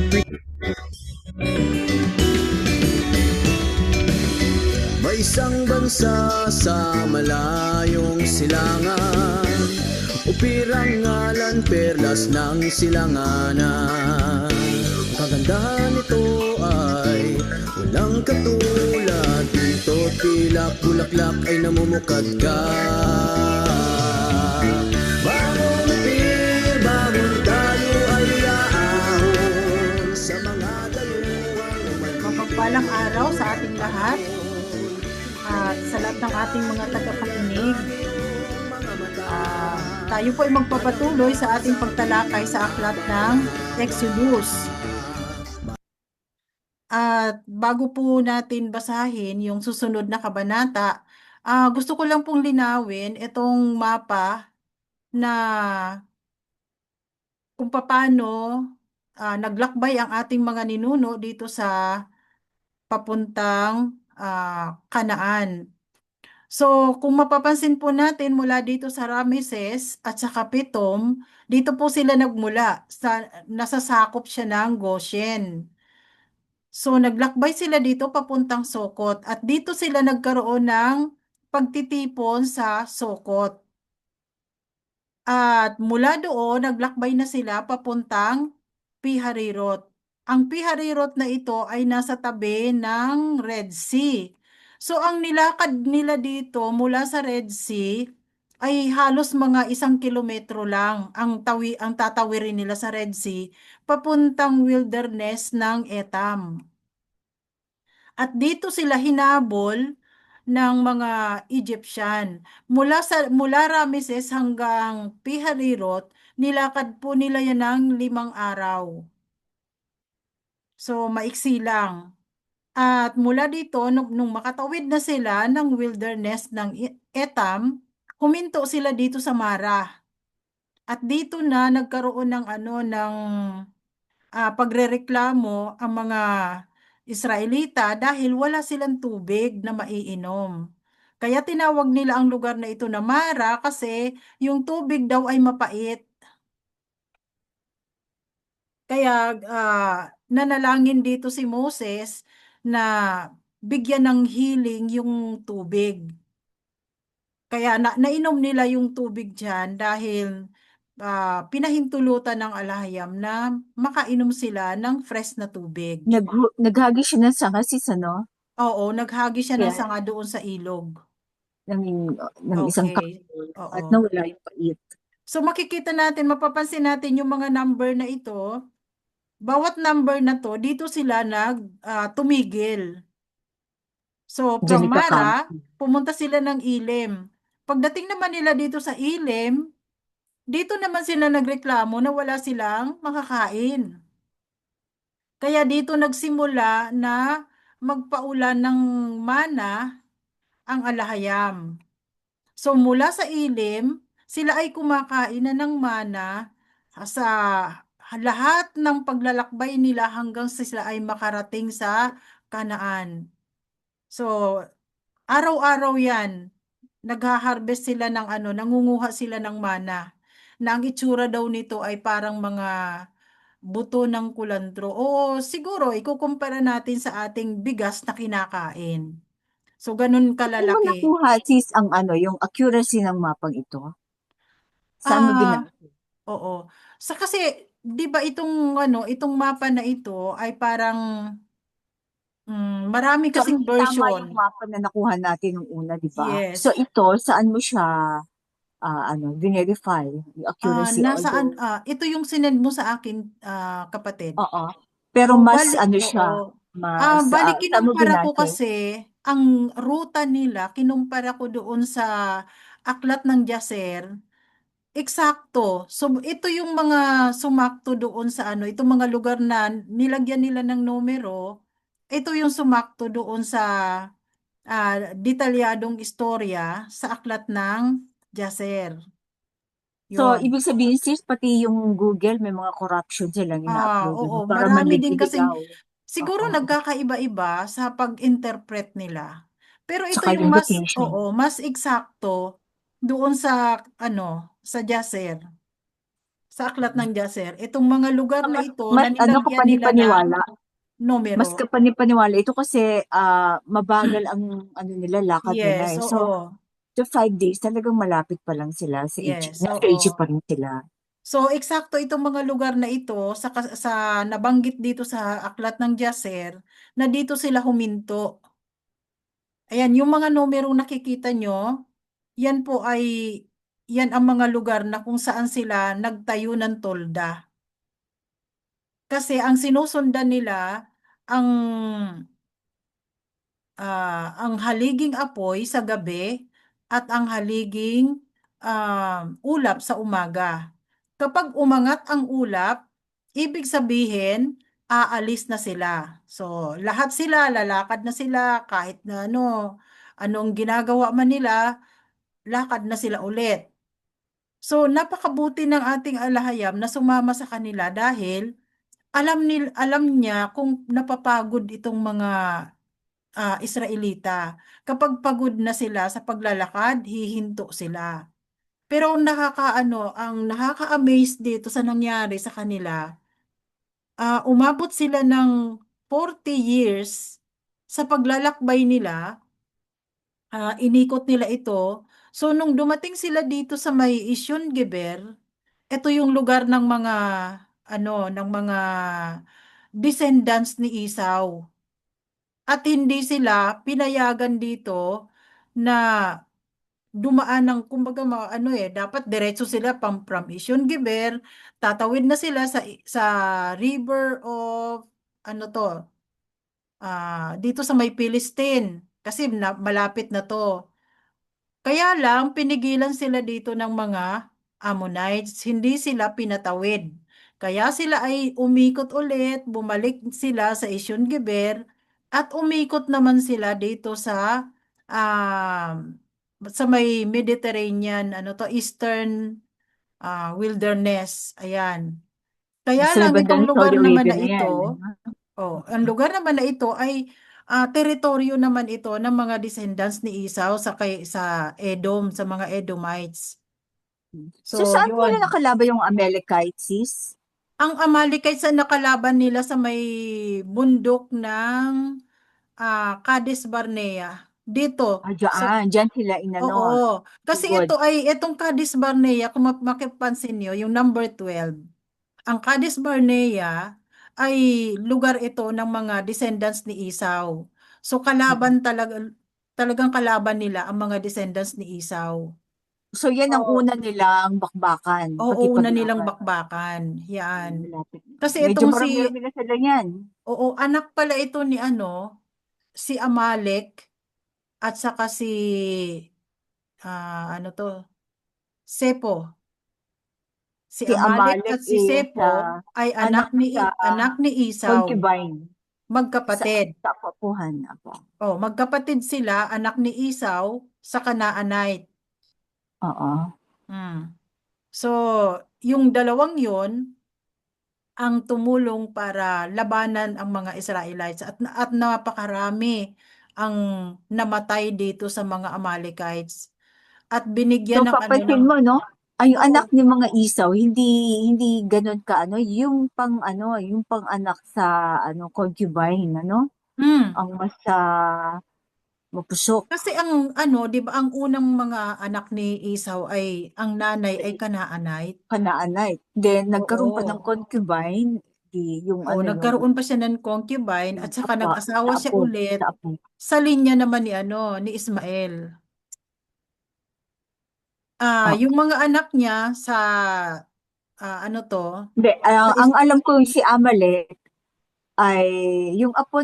May isang bansa sa malayong silangan, upirang ngalan perlas ng silanganan. Kagandahan nito ay walang katulad, dito tila bulaklak ay namumukad ka. Bangon upir, bangon tayo ay aahon sa mga dayuhang Mapagpalang araw sa ating lahat at sa lahat ng ating mga tagapakinig. Tayo po ay magpapatuloy sa ating pagtalakay sa aklat ng Exodus. At bago po natin basahin yung susunod na kabanata, gusto ko lang pong linawin itong mapa na kung paano naglakbay ang ating mga ninuno dito sa papuntang Kanaan. So, kung mapapansin po natin mula dito sa Ramesses at sa Pitom, dito po sila nagmula, nasasakop siya ng Goshen. So, naglakbay sila dito papuntang Sokot at dito sila nagkaroon ng pagtitipon sa Sokot. At mula doon, naglakbay na sila papuntang Piharirot. Ang Piharirot na ito ay nasa tabi ng Red Sea. So, ang nilakad nila dito mula sa Red Sea ay halos mga 1 kilometro lang ang tatawirin nila sa Red Sea papuntang wilderness ng Etam. At dito sila hinabol ng mga Egyptian. Mula Ramesses hanggang Piharirot, nilakad po nila yan ng 5 araw. So, maiksi lang. At mula dito, nung makatawid na sila ng wilderness ng Etam, huminto sila dito sa Mara. At dito na nagkaroon ng pagrereklamo ang mga Israelita dahil wala silang tubig na maiinom. Kaya tinawag nila ang lugar na ito na Mara kasi yung tubig daw ay mapait. Kaya nanalangin dito si Moses na bigyan ng healing yung tubig. Kaya nainom nila yung tubig dyan dahil pinahintulutan ng alahayam na makainom sila ng fresh na tubig. Naghagi siya ng sanga sis, ano? Oo, naghagi siya ng Kaya, sanga doon sa ilog. ng isang Okay. kapatid at Oo. nawala yung pait. So makikita natin, mapapansin natin yung mga number na ito, bawat number na to, dito sila tumigil. So Diyan from nagkakamp. Mara, pumunta sila ng Ilim. Pagdating naman nila dito sa Ilim, dito naman sila nagreklamo na wala silang makakain. Kaya dito nagsimula na magpaulan ng mana ang alahayam. So mula sa Ilim, sila ay kumakain na ng mana sa lahat ng paglalakbay nila hanggang sila ay makarating sa Kanaan. So araw-araw 'yan, nagha-harvest sila ng nangunguha sila ng mana. Na ang itsura daw nito ay parang mga buto ng kulandro. O siguro ikukumpara natin sa ating bigas na kinakain. So ganun Saan mo kalalaki. nakuha sis ang yung accuracy ng mapang ito? Saan mo Ah, binasa? oo. Kasi 'di ba itong mapa na ito ay parang marami So, kasing hindi tama version. yung mapa na nakuha natin nung una, di ba? So, Yes. ito, saan mo siya, verify yung accuracy? Although, Ito yung sinend mo sa akin, kapatid. oo. Pero So, mas, oo. siya, mas, Bali, saan mo kinumpara ko binase? kasi ang ruta nila, kinumpara ko doon sa aklat ng Jaser. Eksakto. So, ito yung mga sumakto doon sa itong mga lugar na nilagyan nila ng numero. Ito yung sumakto doon sa detalyadong istorya sa aklat ng Jaser. So, Yon. ibig sabihin, sis, pati yung Google, may mga corruption silang ina-upload Oo, mo para marami din kasing manliligaw. siguro Oo. nagkakaiba-iba sa pag-interpret nila. Pero ito Tsaka yung yung location. mas eksakto doon sa sa Jaser. sa aklat ng Jaser. Itong mga lugar na Mas, ito mas na ano nilagyan nila ng kapanipaniwala. Mas numero. kapanipaniwala ito kasi mabagal ang ano nila, lakad nila Yes, eh. So, oo. to 5 days, talagang malapit pa lang sila sa Egypt. Yes, Nasa Egypt oo. pa rin sila. So, eksakto itong mga lugar na ito sa nabanggit dito sa aklat ng Jaser na dito sila huminto. Ayan, yung mga numerong nakikita nyo, yan po ay yan ang mga lugar na kung saan sila nagtayo ng tolda. Kasi ang sinusundan nila ang ang haliging apoy sa gabi at ang haliging ulap sa umaga. Kapag umangat ang ulap, ibig sabihin, aalis na sila. So, lahat sila, lalakad na sila, kahit na anong ginagawa man nila, lakad na sila ulit. So, napakabuti ng ating alahayam na sumama sa kanila dahil alam niya kung napapagod itong mga Israelita. Kapag pagod na sila sa paglalakad, hihinto sila. Pero ang nakaka-amaze dito sa nangyari sa kanila, umabot sila ng 40 years sa paglalakbay nila, inikot nila ito. So, nung dumating sila dito sa may Isyon-Geber, ito yung lugar ng mga descendants ni Esau. At hindi sila pinayagan dito na dumaan ng kumbaga dapat diretso sila from Isyon-Geber, tatawid na sila sa river of to dito sa may Palestine kasi malapit na to. Kaya lang, pinigilan sila dito ng mga Ammonites, hindi sila pinatawid. Kaya sila ay umikot ulit, bumalik sila sa Isyon-Geber, at umikot naman sila dito sa may Mediterranean, Eastern wilderness. Ayan. Kaya Sa may lang, itong bandang lugar Saudi naman Arabia na na yan. ito, ang lugar naman na ito ay teritoryo naman ito ng mga descendants ni Esau sa Edom, sa mga Edomites. So, So, saan nila yun. nakalaban yung Amalekites, sis? Ang Amalekites sa nakalaban nila sa may bundok ng Cades Barnea. Dito, Diyan sila oo. Kasi tugod. itong Cades Barnea, kung makipansin nyo, yung number 12, ang Cades Barnea ay lugar ito ng mga descendants ni Esau. So talagang kalaban nila ang mga descendants ni Esau. So, yan ang So, una nilang bakbakan, oo, una nilang pakipaglaban. bakbakan. Yan. Malapit. Kasi Medyo itong marami-rami na sila yan. anak pala ito ni si Amalek at saka ano to, Sepo. Si Si Amalek Amalek at si is Sepo ay anak sa anak ni Esau, concubine sa magkapatid. sa Apapuhan. Apo. Magkapatid sila, anak ni Esau sa Canaanite. Oo. Hmm. So, yung dalawang yon ang tumulong para labanan ang mga Israelites at napakarami ang namatay dito sa mga Amalekites at So, binigyan ng papansin mo, no? Ay, yung oo, anak ni mga isaw, hindi ganun ka, ano, yung pang anak sa, concubine, hmm. ang mas, mapusok, Kasi 'di ba ang unang mga anak ni Esau ay ang nanay ay Canaanite. Kanaanite. Then, nagkaroon pa ng Oo. concubine, yung yung Nagkaroon pa siya ng concubine at saka sa nag-asawa siya apo, ulit sa apo. sa linya naman ni Ismael. Oh. Yung mga anak niya sa ano to, Hindi, sa ang is alam ko si Amalek ay yung apo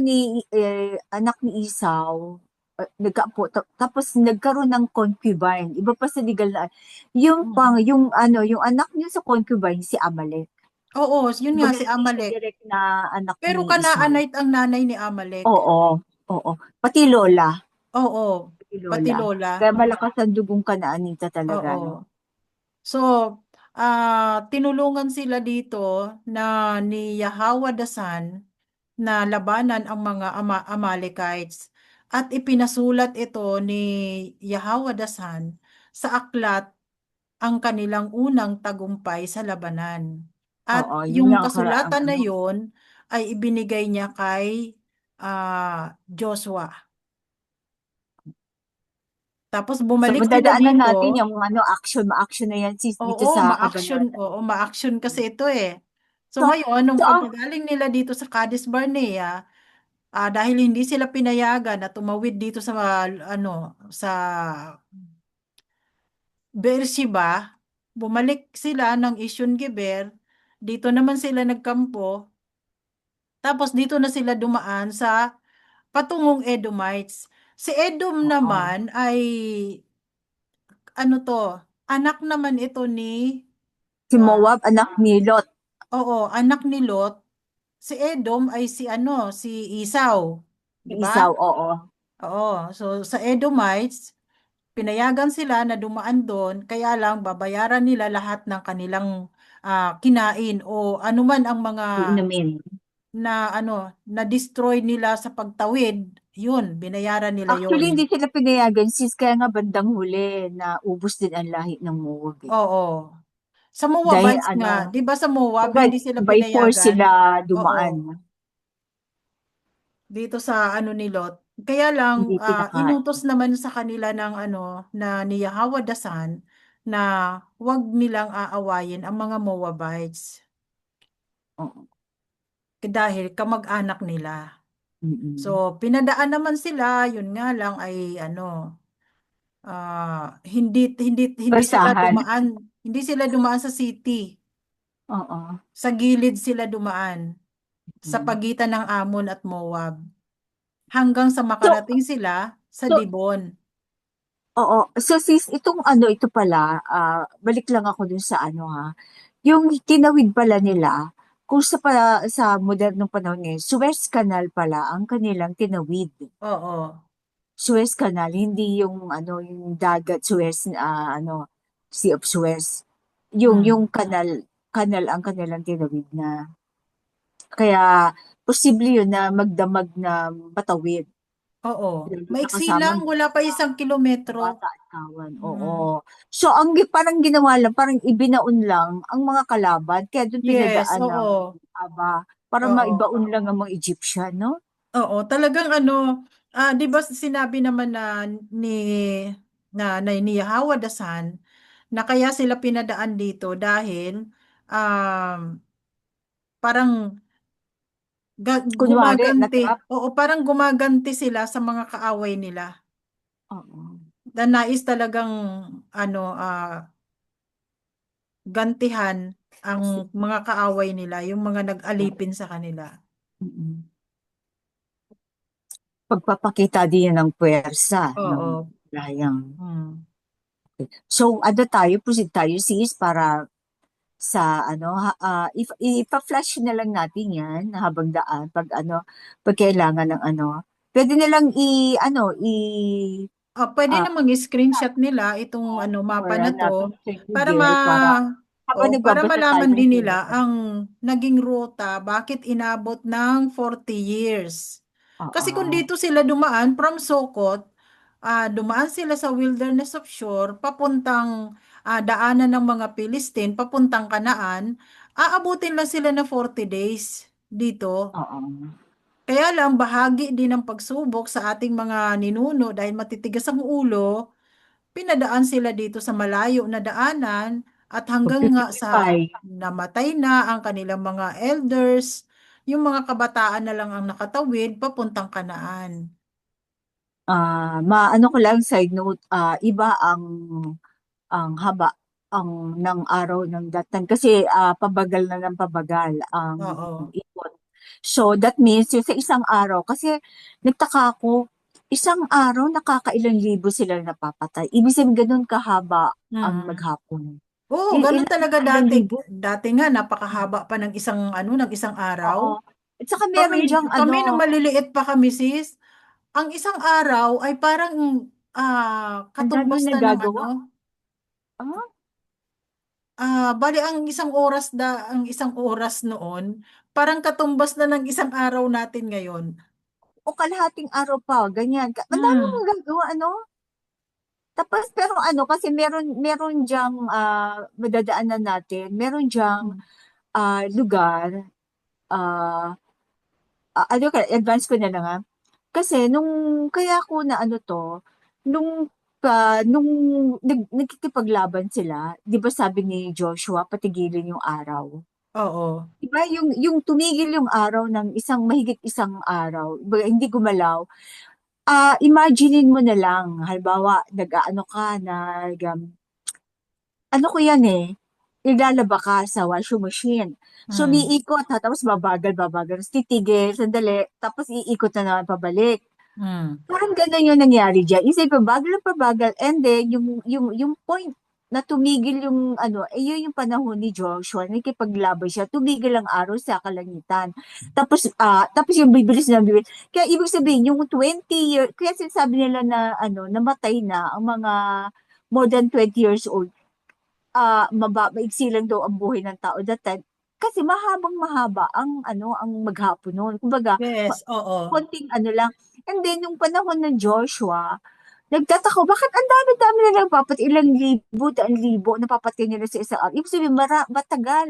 anak ni Isaw, nagkaapo, tapos nagkaroon ng concubine. Iba pa sa legal na, mm. yung anak niya sa concubine, si Amalek. Oo, yun nga Kumbaga, si hindi siya Amalek. direct na anak Pero ni Isaw. Canaanite ang nanay ni Amalek. Oo, oo. Pati lola. Oo, Pati pati lola. lola. Kaya malakas ang dugong Kanaanita talaga, no? Oo. So, tinulungan sila dito ni Yahweh Dasan na labanan ang mga Amalekites at ipinasulat ito ni Yahweh Dasan sa aklat ang kanilang unang tagumpay sa labanan. At Oo, yung yung nakakaraang kasulatan na ano. yon ay ibinigay niya kay Joshua. Tapos So, bumalik sila madadaanan dito. natin yung ano, ma-action na yan sis dito Oo, sa ma-action. kabanata. Oo, ma-action kasi ito eh. So So, ngayon, nung so, pagkagaling nila dito sa Cadiz Barnea, dahil hindi sila pinayagan na tumawid dito sa sa Beersheba, bumalik sila ng Isyong Geber. Dito naman sila nagkampo. Tapos dito na sila dumaan sa patungong Edomites. Si Edom oo. naman ay ano to, anak naman ito ni Si ah, Moab, anak ni Lot. oo, anak ni Lot. Si Edom ay si Esau, Si 'di ba? Isaw, oo. Oo, so sa Edomites, pinayagan sila na dumaan doon, kaya lang babayaran nila lahat ng kanilang kinain o anuman ang mga Iinumin. na destroy nila sa pagtawid, yun, binayaran nila Actually, yon. hindi sila pinayagan sis, kaya nga bandang huli na ubos din ang lahi ng Moab eh. Oo. Sa Dahil Moabites nga, ano, 'di ba sa Moab kumbaga, hindi sila by force pinayagan? sila Oo, dumaan. dito sa ni Lot. Kaya lang Hindi pinakain. inutos naman sa kanila ng na ni Yahweh Dasan na wag nilang aawayin ang mga Moabites Oo. dahil kamag-anak nila. Mm-mm. So pinadaan naman sila, yun nga lang ay hindi hindi hindi sila Basahan. dumaan, hindi sila dumaan sa city. Oo. Sa gilid sila dumaan sa Mm. pagitan ng Ammon at Moab hanggang sa So, makarating sila sa so, Dibon. oo. So sis, itong ano, ito pala, balik lang ako dun sa ano ha. Yung tinawid pala nila, kung sa modernong panahon ngayon, Suez Canal pala ang kanilang tinawid. Oo. Suez Canal, hindi yung ano, yung dagat Suez, ano, Sea of Suez. Yung Mm. canal ang kanilang tinawid na. Kaya, posible yun na magdamag na patawid. Oo. Lalo na Maiksi lang, kasama wala pa 1 kilometro. bata at kawan. Mm. Oo. So, parang ginawa lang, parang ibinaon lang ang mga kalaban. Kaya doon Yes, pinadaan ng oo. Aba, para Oo. maibaon lang ang mga Egyptian, no? Oo, talagang 'di ba sinabi naman ni ni Yahweh Dasan na kaya sila pinadaan dito dahil parang Kunwari, gumaganti. natrap. Oo, parang gumaganti sila sa mga kaaway nila. Oo. Na nais talagang ano ah gantihan ang mga kaaway nila, yung mga nag-alipin sa kanila. Mm. Pagpapakita din yan ng puwersa ng Oo. layang. Hmm. So, ano tayo, proceed tayo sis para sa ano, ipa-flash na lang natin yan habang daan pag ano, pag kailangan ng ano. Pwede nilang Pwede ah, namang screenshot nila itong or mapa na natin to sa para Google para habang para nagbabasa tayo malaman ng din nila tinuturo. ang naging ruta bakit inabot ng 40 years. Kasi kung Oo. dito sila dumaan from Sokot, dumaan sila sa Wilderness of Shur papuntang daanan ng mga Philistine papuntang Kanaan, aabutin lang sila na 40 days dito. Oo. Kaya lang bahagi din ng pagsubok sa ating mga ninuno dahil matitigas ang ulo, pinadaan sila dito sa malayo na daanan at hanggang nga sa Pag-purify, namatay na ang kanilang mga elders, yung mga kabataan na lang ang nakatawid papuntang Kanaan. maano ko lang side note, iba ang haba ng araw ng that time kasi pabagal na ng pabagal ang Oo. ikot. So that means yung sa isang araw kasi nagtaka ako isang araw nakakailang libo sila napapatay. Ibig sabihin ganun kahaba ang Mm. maghapon. Oo, ganun talaga Ilang dati. libo? Dati nga napakahaba pa ng ng isang araw. Oo. At saka Kami, meron diyang kami ano, nung maliliit pa kami sis, ang isang araw ay parang ang dami katumbas na ng nagagawa. Ah, bali ang isang oras noon, parang katumbas na ng isang araw natin ngayon. o kalahating araw pa, ganyan. Ang dami Hmm. magagawa, ano? Tapos pero ano kasi meron diyang madadaanan natin, meron diyang Mm. lugar, ah, ano ka advance ko na lang, kasi nung kaya ko na ano 'to, nung nagkikipaglaban sila, 'di ba sabi ni Joshua patigilin yung araw. Oo. 'Di ba yung tumigil yung araw ng mahigit isang araw, kumbaga hindi gumalaw. Imaginin mo na lang, halimbawa nag-aano ka, ano ko yan eh, ilalaba ka sa washing machine. So, Mm. umiikot ha, tapos babagal, babagal, tapos titigil, sandali, tapos iikot na naman pabalik. Mm. Parang ganun yung nangyari dyan. Isip pabagal, pabagal, and then, yung point na tumigil yung, yun yung panahon ni Joshua, nakikipaglaban siya, tumigil ang araw sa kalangitan. Tapos yung bibilis na bibilis. Kaya ibig sabihin, yung 20 years, kaya sinasabi nila na, namatay na ang mga more than 20 years old, maigsi lang daw ang buhay ng tao that time. Kasi mahabang mahaba ang maghapon noon. Kumbaga, Yes, oo. konting ano lang. And then, yung panahon ng Joshua, nagtataka, bakit ang dami-dami na nagpapatay, ilang libo, daan libo, napapatay nila sa isang araw. Ibig sabihin, matagal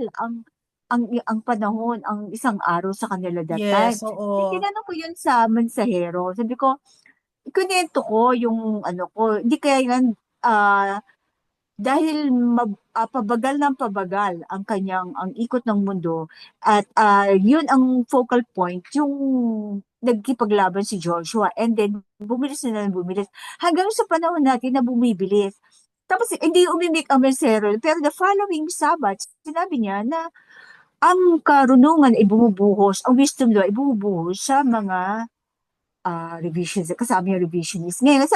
ang panahon, ang isang araw sa kanila that time. Yes, Then, oo. tinanong ko yun sa mensahero. Sabi ko, kunento ko yung ano ko, hindi kaya yan, dahil pabagal ng pabagal ang ikot ng mundo at yun ang focal point yung nagkipaglaban si Joshua and then bumilis na lang bumilis hanggang sa panahon natin na bumibilis. Tapos hindi umimik ang mensero pero the following Sabbath sinabi niya na ang karunungan ay bumubuhos, ang wisdom daw ay bumubuhos sa mga revisions, kasama yung revisionist. Ngayon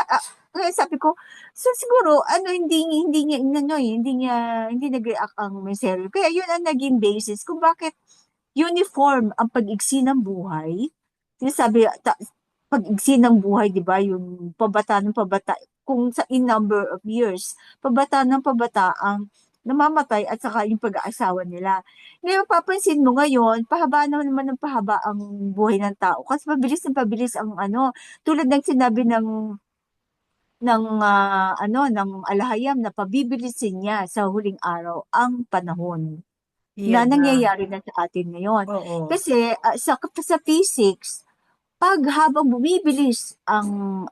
sabi ko, so siguro, hindi niya, hindi nag-react ang mensahe. Kaya yun ang naging basis kung bakit uniform ang pag-igsi ng buhay. Sinasabi, pag-igsi ng buhay, di ba, yung pabata ng pabata, kung sa in number of years, pabata ng pabata ang namamatay at saka yung pag-aasawa nila. Ngayon, papansin mo ngayon, pahaba naman ng pahaba ang buhay ng tao. Kasi pabilis ng pabilis ang tulad ng sinabi ng alahayam na pabibilisin niya sa huling araw ang panahon na Iyada. nangyayari na sa atin ngayon. Oo. Kasi sa physics, pag habang bumibilis ang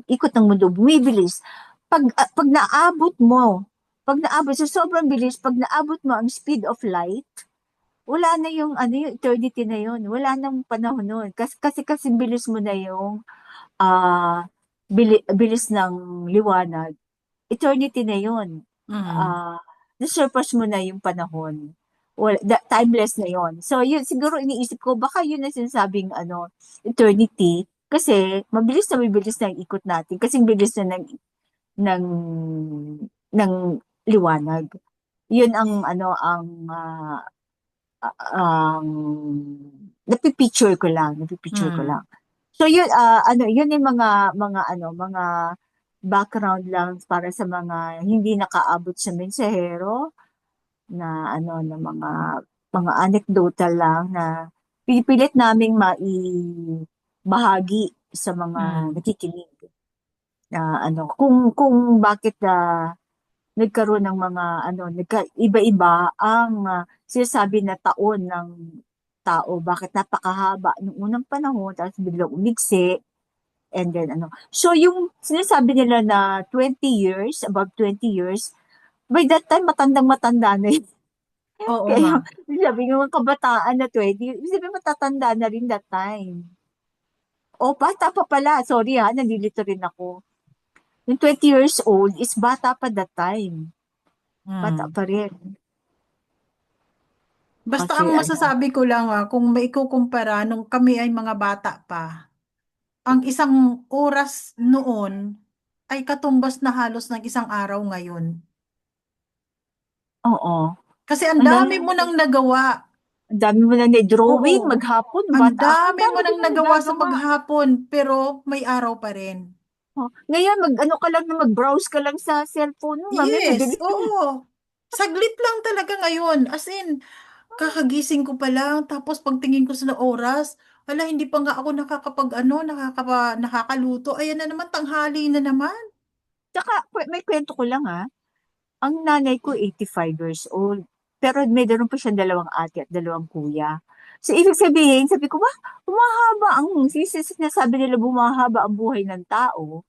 ikot ng mundo bumibilis, pag naabot mo, pag naabot sa sobrang bilis, pag naabot mo ang speed of light, wala na yung eternity na yun. Wala nang panahon nun. Kasi bilis mo na yung bilis ng liwanag. Eternity na yun. Mm. Ah, na-surpass mo na yung panahon. Timeless na yon. So, yun, siguro iniisip ko, baka yun na sinasabing, eternity. Kasi, mabilis na yung ikot natin. Kasi bilis na ng, ng liwanag. Yun ang napipicture ko Mm. lang. So, yun, yun yung mga background lang para sa mga hindi nakaabot sa mensahero na na mga anecdotal lang na pinipilit naming bahagi sa mga Mm. nakikinig na kung bakit nagkaroon ng mga iba-iba ang sinasabi na taon ng tao, bakit napakahaba nung unang panahon tapos biglang umigsi and then so yung sinasabi nila na 20 years, above 20 years, by that time matandang-matanda na yun. Oo nga. Kaya sabi ng mga kabataan na 20, ibig sabihin matatanda na rin that time. O, bata pa pala. Sorry ha, nalilito rin ako. Yung 20 years old is bata pa that time. Bata Mm. pa rin. Basta Kasi ang masasabi ko lang kung maikukumpara nung kami ay mga bata pa, ang isang oras noon ay katumbas na halos ng isang araw ngayon. oo. Kasi ang Ang dami mo nang nagawa. dami mo na drawing Oo. maghapon, Ang bata ako, ang dami dami mo ko nang na nagawa sa nagagawa. maghapon, pero may araw pa rin. Oh, ngayon, ka lang na mag-browse ka lang sa cellphone mo, mami, Yes, mabilis yung, oo. Saglit lang talaga ngayon. As in, kakagising ko pa lang, tapos pagtingin ko sa oras, ala, hindi pa nga ako nakakaluto. Ayan na naman, tanghali na naman. Tsaka, may kwento ko lang ang nanay ko 85 years old. Pero meron pa siyang 2 ate at 2 kuya. So, ibig sabihin, sabi ko, humahaba sinasabi nila bumahaba ang buhay ng tao.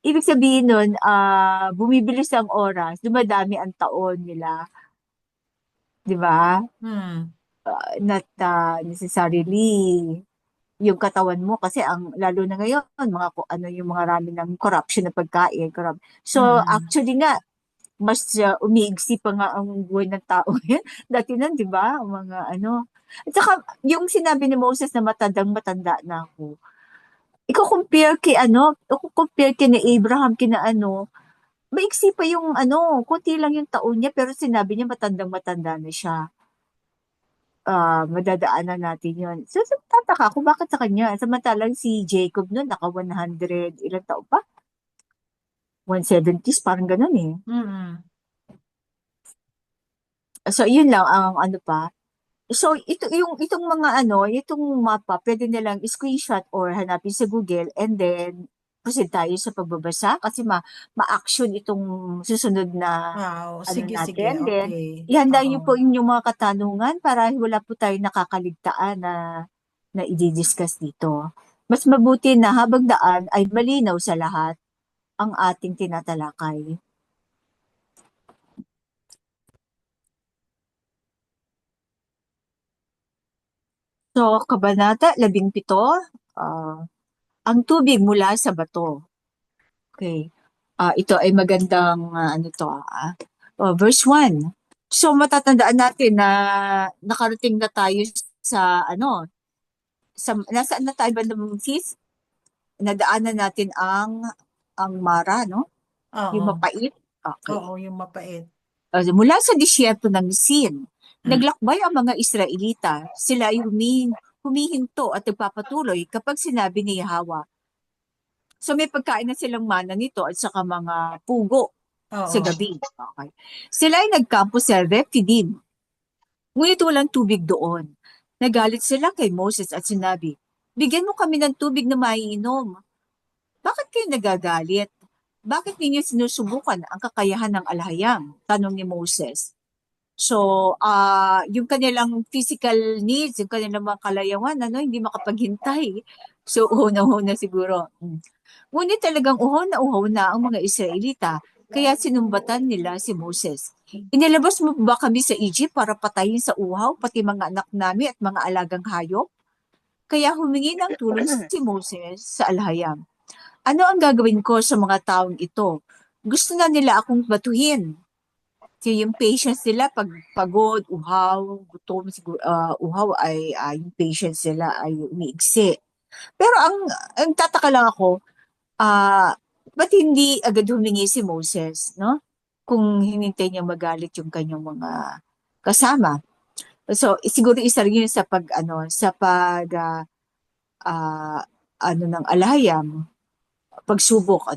Ibig sabihin nun, bumibilis ang oras, dumadami ang taon nila. Di ba? Hmm. Not necessarily yung katawan mo kasi lalo na ngayon ano yung mga rami ng corruption na pagkain. So Mm. actually nga mas umiigsi pa nga ang buhay ng tao ngayon. Dati nan, 'di ba? Ang mga ano. At saka yung sinabi ni Moses na matanda na ako. Iko-compare kay ni Abraham kina maiksi pa yung konti lang yung taon niya pero sinabi niya matanda na siya. Madadaanan natin yun. So tataka ako bakit sa kanya. Samantalang si Jacob noon, naka 100, ilang taon pa? 170s, parang ganun eh. Mm. So, yun lang ang ano pa. So, itong mga itong mapa, pwede nilang screenshot or hanapin sa Google and then proceed tayo sa pagbabasa kasi ma-action itong susunod na Wow, ano sige, natin. Then, okay. ihanda niyo po Oo. inyong mga katanungan para wala po tayo nakakaligtaan na i-discuss dito. Mas mabuti na habang daan ay malinaw sa lahat ang ating tinatalakay. So, Kabanata 17, ang tubig mula sa bato. Okay. Ito ay magandang verse 1. So, matatandaan natin na nakarating na tayo sa nasaan na tayo ba ng sis? Nadaanan natin ang Mara, no? Yung Oo. mapait. Okay. Oo, yung mapait. Mula sa disyerto ng Sin, Mm. naglakbay ang mga Israelita. Sila ay humihinto at nagpapatuloy kapag sinabi ni Yahweh. So may pagkain na silang mana nito at saka mga pugo sa Oo. gabi. Okay. Sila ay nagkampo sa Rephidim. Ngunit walang tubig doon. Nagalit sila kay Moses at sinabi, "Bigyan mo kami ng tubig na maiinom." Bakit kayo nagagalit? Bakit ninyo sinusubukan ang kakayahan ng alahayam? Tanong ni Moses. So, yung kanilang physical needs, yung kanilang mga kalayawan, hindi makapaghintay. So, uhon-uhon na siguro. Ngunit talagang uhaw na ang mga Israelita, kaya sinumbatan nila si Moses. Inilabas mo ba kami sa Egypt para patayin sa uhaw, pati mga anak namin at mga alagang hayop? Kaya humingi ng tulong si Moses sa alhayam. Ano ang gagawin ko sa mga taong ito? Gusto na nila akong batuhin. So, yung patience nila, pag pagod, uhaw, gutom, uhaw ay yung patience nila ay umiigsi. Pero ang tataka lang ako, ba't hindi agad humingi si Moses, no? Kung hinintay niya magalit yung kanyang mga kasama. So, siguro isa rin yun sa ng alahayam, pagsubok,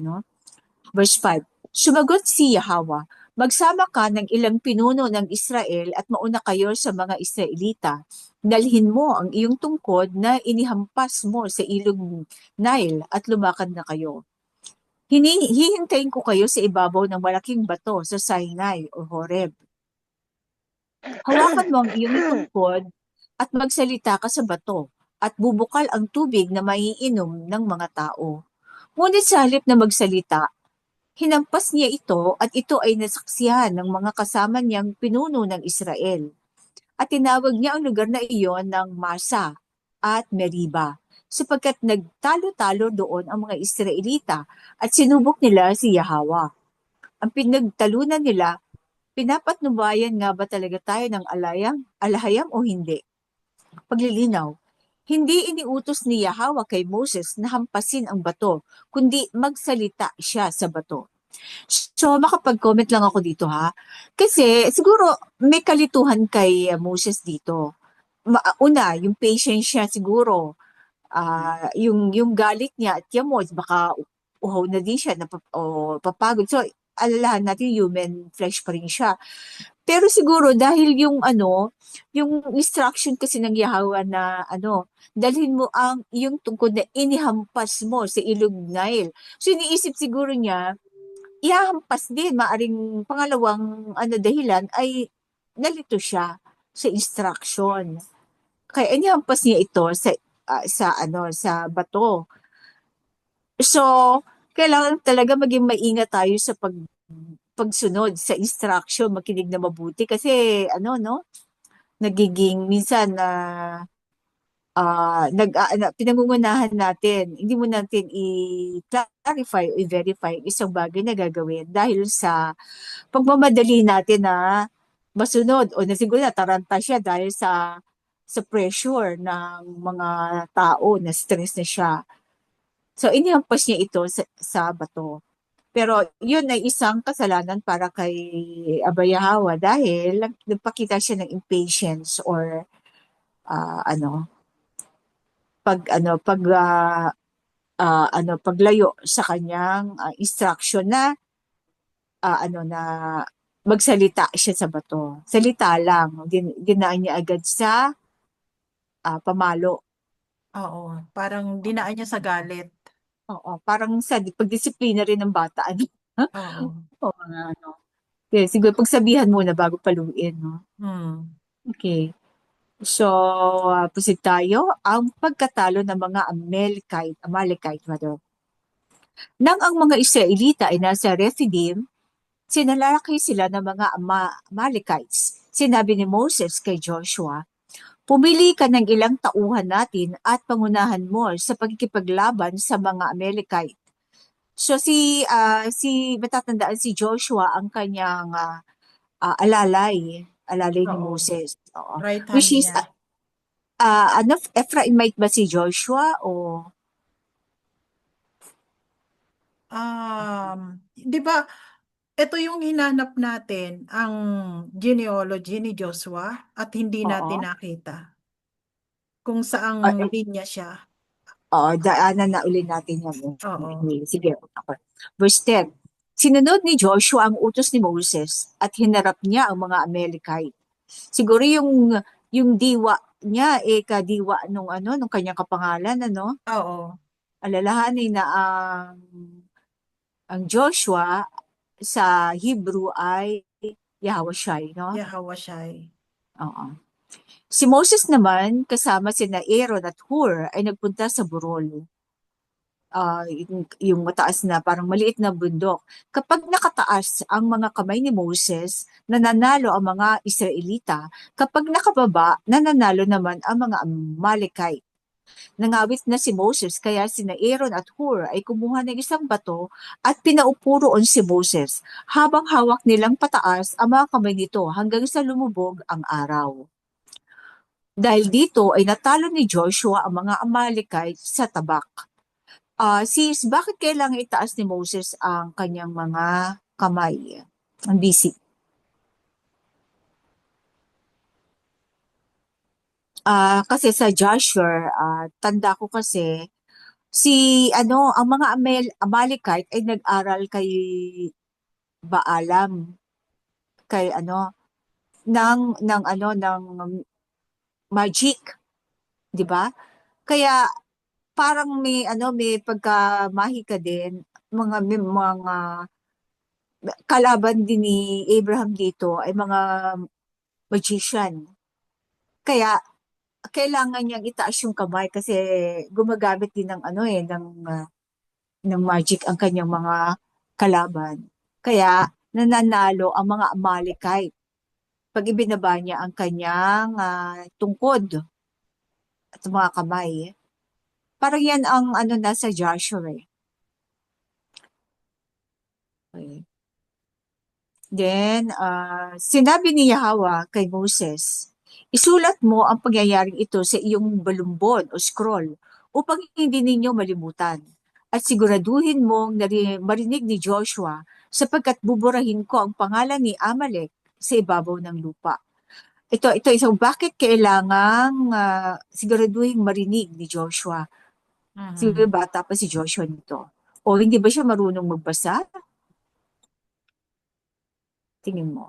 Verse 5. Sumagot si Yahweh, "Magsama ka ng ilang pinuno ng Israel at mauna kayo sa mga Israelita. Dalhin mo ang iyong tungkod na inihampas mo sa ilog Nile at lumakad na kayo. Hihintayin ko kayo sa ibabaw ng malaking bato sa Sinai o Horeb. Hawakan mo ang iyong tungkod at magsalita ka sa bato at bubukal ang tubig na maiinom ng mga tao. Ngunit sa halip na magsalita, hinampas niya ito at ito ay nasaksihan ng mga kasama niyang pinuno ng Israel. At tinawag niya ang lugar na iyon ng Masa at Meriba sapagkat nagtalo-talo doon ang mga Israelita at sinubok nila si Yahweh. Ang pinagtalunan nila, pinapatnubayan nga ba talaga tayo ng alahayam o hindi? Paglilinaw, hindi iniutos ni Yahweh kay Moses na hampasin ang bato, kundi magsalita siya sa bato. So, makapag-comment lang ako dito ha. Kasi siguro may kalituhan kay Moses dito. Una, yung patience siya siguro. Yung galit niya at yamos, baka uhaw na din siya o papagod. So, alalahan natin human flesh pa rin siya. Pero siguro dahil yung instruction kasi ng Yahweh na dalhin mo ang iyong tungkod na inihampas mo sa ilog Nile. So iniisip siguro niya, ihahampas din, maaring pangalawang dahilan ay nalito siya sa instruction. Kaya inihampas niya ito sa bato. So, kailangan talaga maging maingat tayo sa pagsunod sa instruction, makinig na mabuti kasi no, nagiging minsan na pinangungunahan natin, hindi mo natin i-clarify o i-verify isang bagay na gagawin dahil sa pagmamadali natin na masunod o na siguro nataranta siya dahil sa pressure ng mga tao na stress na siya. So, inihampas niya ito sa bato. Pero yun ay isang kasalanan para kay Abayahawa dahil nagpakita siya ng impatience or ano paglayo sa kanyang instruction na na magsalita siya sa bato. Salita lang, dinaan niya agad sa pamalo. Oo, parang dinaan niya sa galit. Oo, parang sa pagdisiplina rin ng bata. Oo. O mga Okay, siguro pagsabihan muna bago paluin, no? Hmm. Okay. So, proceed tayo. Ang pagkatalo ng mga Amalekite, rather. Nang ang mga Israelita ay nasa Rephidim, sinalalaki sila ng mga Amalekites. Sinabi ni Moses kay Joshua, pumili ka ng ilang tauhan natin at pangunahan mo sa pagkikipaglaban sa mga Amalekite. So si matatandaan si Joshua ang kanyang alalay ni Oo. Moses. Oo. Right hand Which is niya. Ephraimite ba si Joshua o Di ba, ito yung hinanap natin, ang genealogy ni Joshua at hindi natin oo? nakita kung saang Ah, linya siya. daanan na uli natin yan. Oo. Sige, okay. Verse 10. Sinunod ni Joshua ang utos ni Moses at hinarap niya ang mga Amalekite. Siguro yung diwa niya kadiwa nung kanyang kapangalan Oo. alalahanin na ang Joshua sa Hebrew ay Yahushai, no? Yahawashai. Oo. Si Moses naman kasama sina Aaron at Hur ay nagpunta sa Burol. Yung mataas na parang maliit na bundok. Kapag nakataas ang mga kamay ni Moses, nananalo ang mga Israelita. Kapag nakababa, nananalo naman ang mga Amalekite. Nangawit na si Moses kaya sina Aaron at Hur ay kumuha ng isang bato at pinaupo roon si Moses habang hawak nilang pataas ang mga kamay nito hanggang sa lumubog ang araw. Dahil dito ay natalo ni Joshua ang mga Amalekite sa tabak. Sis, bakit kailangan itaas ni Moses ang kanyang mga kamay? Ang busy. Kasi sa Joshua, tanda ko kasi, ang mga Amalekite ay nag-aral kay Baalam, kay ng magic, di ba? Kaya parang may pagkamahika din, may mga kalaban din ni Abraham dito ay mga magician. Kaya kailangan niyang itaas yung kamay kasi gumagamit din ng magic ang kanyang mga kalaban. Kaya nananalo ang mga Amalekite pag ibinaba niya ang kanyang tungkod at mga kamay. Parang yan ang nasa Joshua eh. Okay. Then, sinabi ni Yahweh kay Moses, isulat mo ang pangyayaring ito sa iyong balumbon o scroll upang hindi ninyo malimutan. At siguraduhin mong marinig ni Joshua sapagkat buburahin ko ang pangalan ni Amalek sa ibabaw ng lupa. Ito isang bakit kailangang siguraduhin marinig ni Joshua. Siguro bata pa si Joshua nito. O hindi ba siya marunong magbasa? Tingin mo.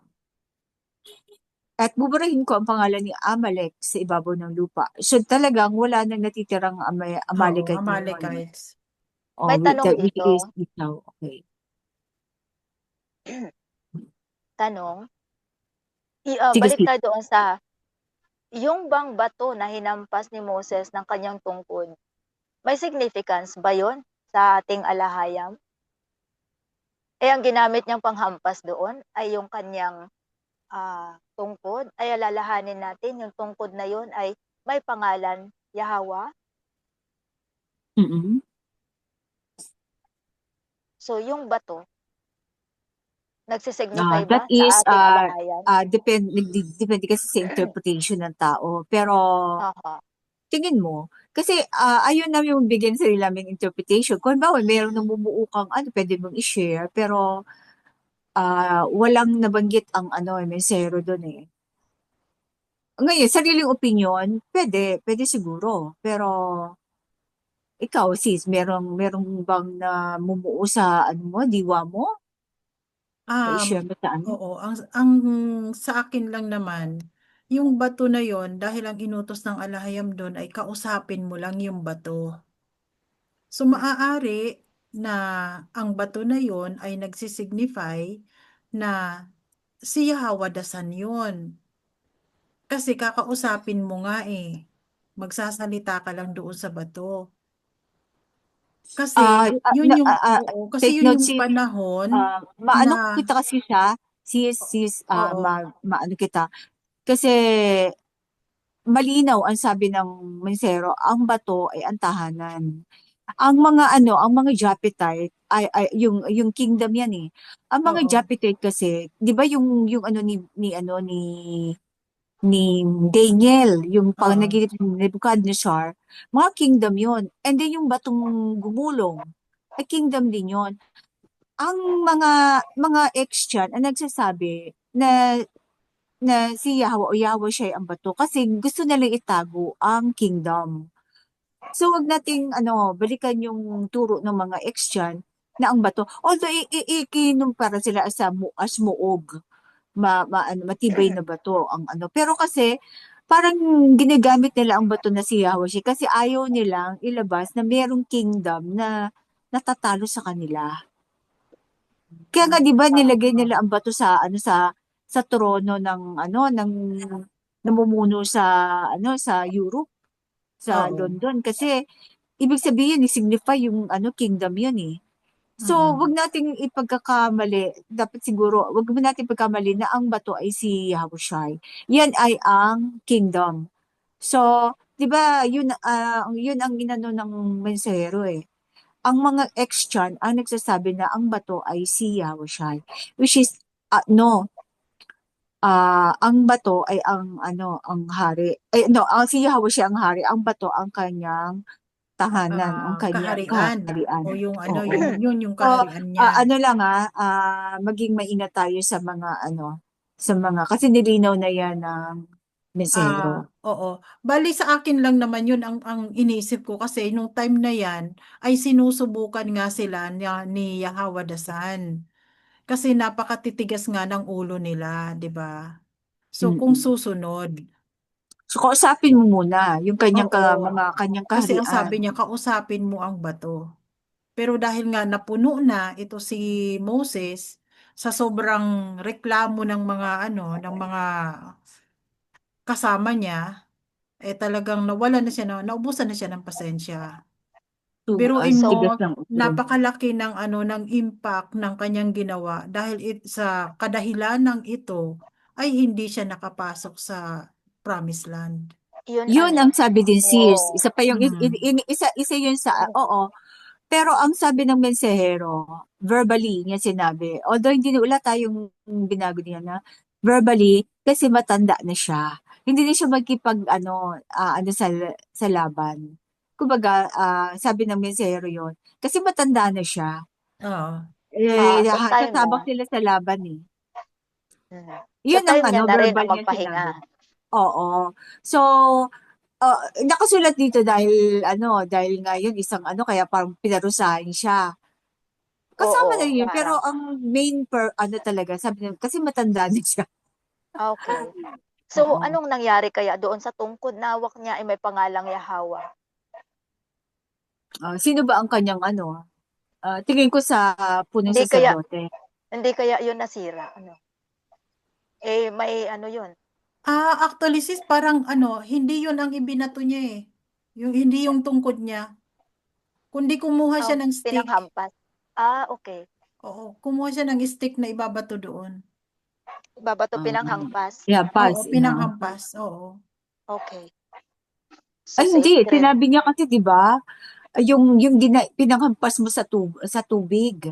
At buburahin ko ang pangalan ni Amalek sa ibabaw ng lupa. So talagang wala nang natitirang Oo, Amalekite ngayon. Amalekites. Oh, May tanong which dito. is ikaw. Okay. Tanong, Sige, balik sige. tayo doon sa yung bang bato na hinampas ni Moses ng kanyang tungkod, may significance ba yon sa ating alahayam? Ang ginamit niyang panghampas doon ay yung kanyang tungkod, ay alalahanin natin yung tungkod na yon ay may pangalan, Yahweh. Mm-mm. So yung bato, nagsisignify That ba is, sa ating alahayam? depende kasi sa interpretation ng tao. Pero, Aha. tingin mo, kasi ayun na yung bigyan sa naming interpretation. Kung ba, mayroong namumuo kang ano, pwede mong i-share, pero walang nabanggit ang ano, mensero doon eh. Ngayon, sariling opinion, pwede siguro. Pero, ikaw sis, merong bang namumuo sa ano mo, diwa mo? Um, Na-share mo sa ano? oo, ang sa akin lang naman, yung bato na yon dahil ang inutos ng alahayam doon ay kausapin mo lang yung bato. So maaari na ang bato na yon ay nagsisignify na si Yahweh dasan yun. Kasi kakausapin mo nga eh. Magsasalita ka lang doon sa bato. Kasi oo, kasi Take yun note yung si panahon na maano kita kasi siya, sis, oo, maano kita. Kasi malinaw ang sabi ng mensero, ang bato ay ang tahanan. Ang mga Japhetite yung kingdom yan eh. Ang mga oo, Japhetite kasi, 'di ba yung ano ni Daniel, yung oo, panaginip ni Nebuchadnezzar, mga kingdom yon. And then yung batong gumulong, ay kingdom din yon. Ang mga ex-Chan ang nagsasabi na si Yahweh o Yahweh siya ay ang bato kasi gusto nilang itago ang kingdom. So wag nating balikan yung turo ng mga ex-Chan na ang bato. Although ikinumpara sila as muog, matibay na bato ang ano. Pero kasi parang ginagamit nila ang bato na si Yahweh siya kasi ayaw nilang ilabas na merong kingdom na natatalo sa kanila. Kaya nga 'di ba nilagay oo, nila ang bato sa trono ng ng namumuno sa Europe, sa oo, London kasi ibig sabihin signify yung kingdom yun eh. So, wag mm, nating ipagkakamali, dapat siguro, wag mo nating ipagkamali na ang bato ay si Yahushai. Yan ay ang kingdom. So, 'di ba, yun ang inano ng mensahero eh. Ang mga ex-Chan ang nagsasabi na ang bato ay si Yahushai, which is no, ang bato ay ang hari. Eh, no, ang si Yahushai ang hari, ang bato ang kanyang tahanan, ang kanyang kaharian kaharian. o yung ano Oo. yung So, kaharian niya. ano lang maging maingat tayo sa mga, kasi nilinaw na yan ng mesero. Oo. Bali sa akin lang naman yun ang iniisip ko kasi nung time na yan ay sinusubukan nga sila ni Yahweh Dasan. Kasi napakatitigas nga ng ulo nila, 'di ba? So kung Mm-mm. susunod, So, kausapin mo muna yung oo. mga kanyang Kasi ang kaharian. sabi niya kausapin mo ang bato. Pero dahil nga napuno na ito si Moses sa sobrang reklamo ng mga ng mga kasama niya, talagang nawala na siya naubusan na siya ng pasensya. Biruin Ang So, tigas mo, ng ulo. napakalaki ng ng impact ng kanyang ginawa dahil sa kadahilanang ito ay hindi siya nakapasok sa Promised Land. yun Yun ano, ang sabi din sis. oo. Isa pa yung, Mm. isa yun sa, oo. Pero ang sabi ng mensahero, verbally niya sinabi, although hindi na wala tayong binago niya na verbally, kasi matanda na siya. Hindi na siya magkipag, sa laban. Kumbaga, sabi ng mensahero yon kasi matanda na siya. Oo. Sa time Sasabak mo, sila sa laban eh. mhm, sa Yun ang time niya na rin verbal ang niya magpahinga. sinabi. Oo. So, nakasulat dito dahil ngayon isang kaya parang pinarusahan siya. Kasama na Oo, yun, pero parang, ang main talaga, sabi niya, kasi matanda na siya. okay. So, Oo. anong nangyari kaya doon sa tungkod na hawak niya ay may pangalang Yahweh? Sino ba ang kanyang tingin ko sa punong Hindi kaya saserdote. Hindi kaya yun nasira, ano? Eh, may ano yun? Actually sis, parang hindi yun ang ibinato niya eh. Hindi yung tungkod niya. Kundi kumuha siya ng stick. Pinanghampas. Okay. Oo, kumuha siya ng stick na ibabato doon. Babato Ah, pinanghampas. yeah, Oo, pass. pinanghampas. Oo. Okay. So, Ay, safe hindi. rin. Sinabi niya kasi, di ba, pinanghampas mo sa tubig.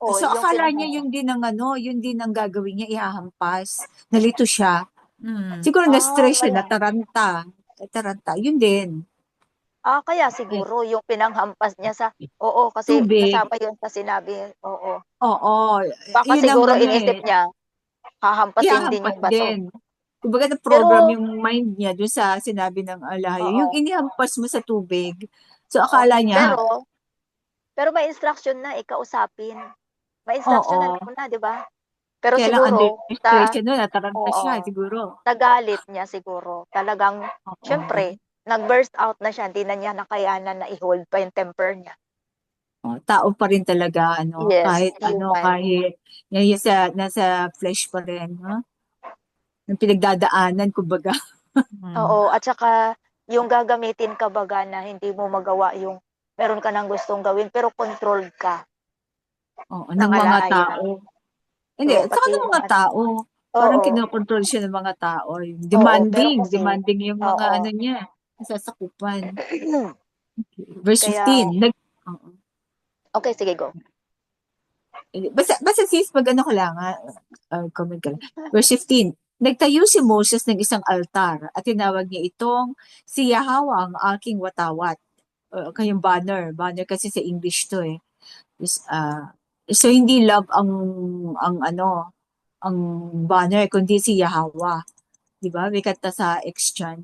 Oo, So, yung akala niya pinanghampas. yun din ang gagawin niya, ihahampas. Nalito siya. Mm. Siguro na-stress siya, Kaya. nataranta. Nataranta, yun din. Kaya Eh, siguro yung pinanghampas niya sa oo, kasi tubig. kasama yun sa sinabi, oo. Oo. Baka Yun ang siguro ano inisip eh. niya, hahampasin din Ihahampas yung bato. din. Kumbaga na-program Pero yung mind niya doon sa sinabi ng alaya. Yung oo, inihampas mo sa tubig. So, oo. akala niya, Pero may instruction na, kausapin. May instruction na oo. doon na, 'di ba? Pero Kaya lang under siguro stress sa siya noon, nataranta siya oo, siguro. sa galit niya siguro talagang Oo. siyempre nag-burst out na siya, hindi na niya nakayanan na i-hold pa yung temper niya. Oh, tao pa rin talaga, Yes, human. kahit nasa flesh pa rin, no? Yung pinagdadaanan, kumbaga. Mm. Oo, at saka yung gagamitin ka baga na hindi mo magawa yung meron ka ng gustong gawin pero controlled ka Oo, ng ng mga alaala. tao. Hindi, Oo, saka pati ng yung mga ano tao. Parang oo, kinokontrol siya ng mga tao. Yung oo, pero kasi demanding yung mga oo. ano niya, nasasakupan. Verse Kaya 15, oo. okay, sige go. Basta sis, pag ano ko lang, comment ka lang. Verse 15, nagtayo si Moses ng isang altar at tinawag niya itong si Yahweh ang aking watawat. Kayong banner kasi sa English to eh. So hindi love ang banner kundi si Yahweh, 'di ba? May kanta sa X-Chan.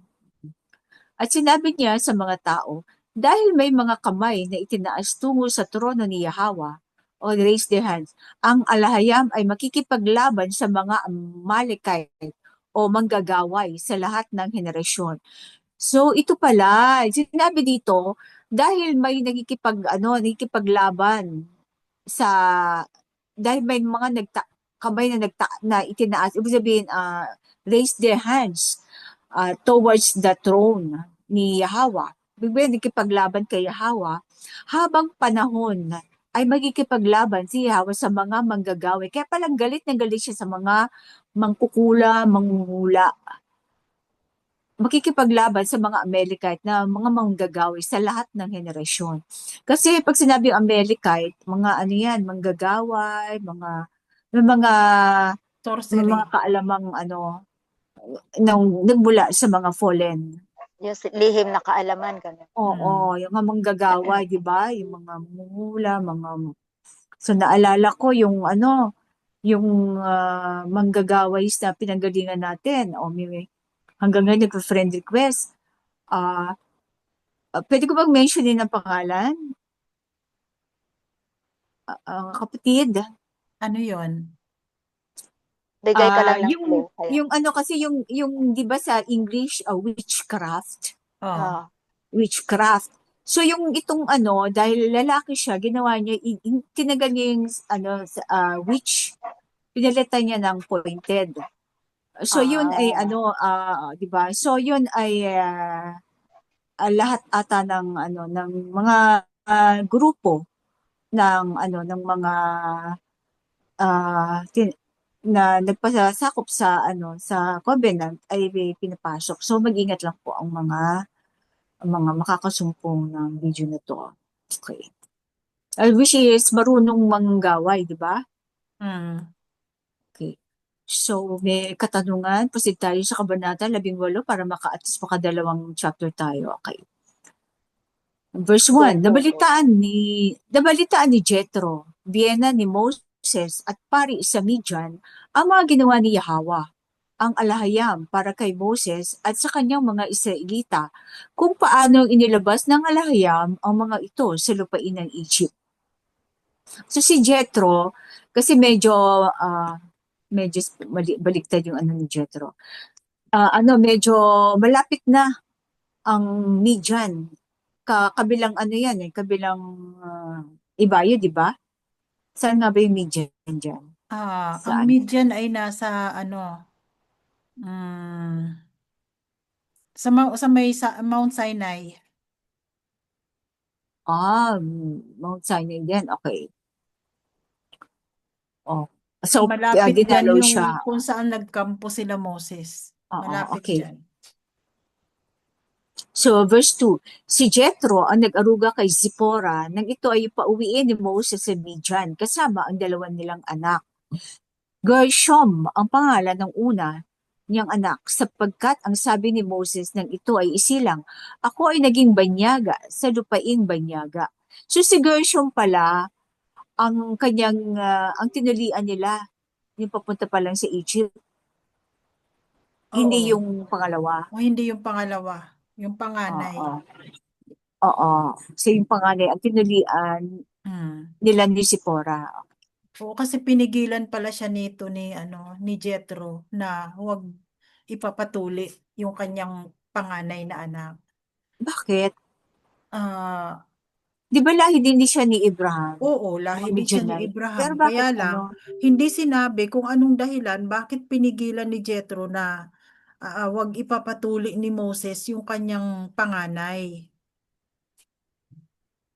At sinabi niya sa mga tao, dahil may mga kamay na itinaas tungo sa trono ni Yahweh, o raise their hands, ang alahayam ay makikipaglaban sa mga Amalekite o manggagaway sa lahat ng henerasyon. So ito pala, sinabi dito, dahil may nakikipaglaban sa dahil may mga kamay na itinaas, ibig sabihin raise their hands towards the throne ni Yahweh. Ibig sabihin nakikipaglaban kay Yahweh habang panahon ay magkikipaglaban si Yahweh sa mga manggagawi. Kaya palang galit na galit siya sa mga mangkukula, mangungula, makikipaglaban sa mga Amalekite na mga manggagawi sa lahat ng henerasyon. Kasi pag sinabi Amalekite, mga ano yan, manggagaway, may mga may mga Sorcery. kaalamang nagmula sa mga fallen. Yung lihim na kaalaman gano'n. Oo, Mm. yung mga manggagaway, di ba? Yung mga mangungula, so naalala ko yung manggagaway na pinanggalingan natin. Hanggang ngayon nagpa-friend request. Ah, pwede ko bang mentionin ang pangalan? Kapatid. Ano yon? Bigay ka lang ng Yung clue kaya. yung ano kasi yung 'di ba sa English witchcraft, Oh. Oo. witchcraft. So yung itong dahil lalaki siya, ginawa niya tinagal niya yung witch, pinalitan niya ng pointed. So yun ay Ah, 'di ba? So yun ay lahat ata ng mga grupo ng mga ah, tin- na nagpasakop sa covenant ay may pinapasok. So mag-ingat lang po ang mga makakasumpong ng video na to. Okay. Which is marunong manggaway, di ba? Mm. Okay. So may katanungan, proceed tayo sa kabanata 18 para at least makadalawang chapter tayo. Okay. Verse go, 1, go, go. nabalitaan ni Jethro, biyena ni Moses at pari sa Midian, ang mga ginawa ni Yahweh, ang alahayam para kay Moses at sa kanyang mga Israelita, kung paano inilabas ng alahayam ang mga ito sa lupain ng Egypt. So si Jethro, kasi medyo baliktad yung ni Jethro. Medyo malapit na ang Midian, kabilang kabilang Ibayo, di ba? Saan nga ba yung Midian? dyan? Ang Saan? Midian ay nasa ano, mm, sa may Mount Sinai. Mount Sinai din. Okay. Oh. So, Malapit dyan dinalaw yung siya. kung saan nagkampo sila Moses. Oo, Malapit okay. dyan. So, verse 2, si Jethro ang nag-aruga kay Zipporah nang ito ay pauwiin ni Moses sa Midian kasama ang dalawa nilang anak. Gershom ang pangalan ng una niyang anak sapagkat ang sabi ni Moses nang ito ay isilang, ako ay naging banyaga sa lupaing banyaga. So si Gershom pala ang kanyang ang tinulian nila yung papunta pa lang sa Egypt, hindi Oo. yung pangalawa. O hindi yung pangalawa, yung panganay. Oo. Oo. So yung panganay ang tinulian Mm. nila ni Zipporah. Oo, kasi pinigilan pala siya nito ni Jethro na huwag ipapatuli yung kanyang panganay na anak. Bakit? Ah, Di ba lahi din siya ni Abraham, oo, lahi mga din siya ni Midianite? Abraham. Pero Kaya bakit lang, ano? hindi sinabi kung anong dahilan bakit pinigilan ni Jethro na huwag ipapatuli ni Moses yung kanyang panganay.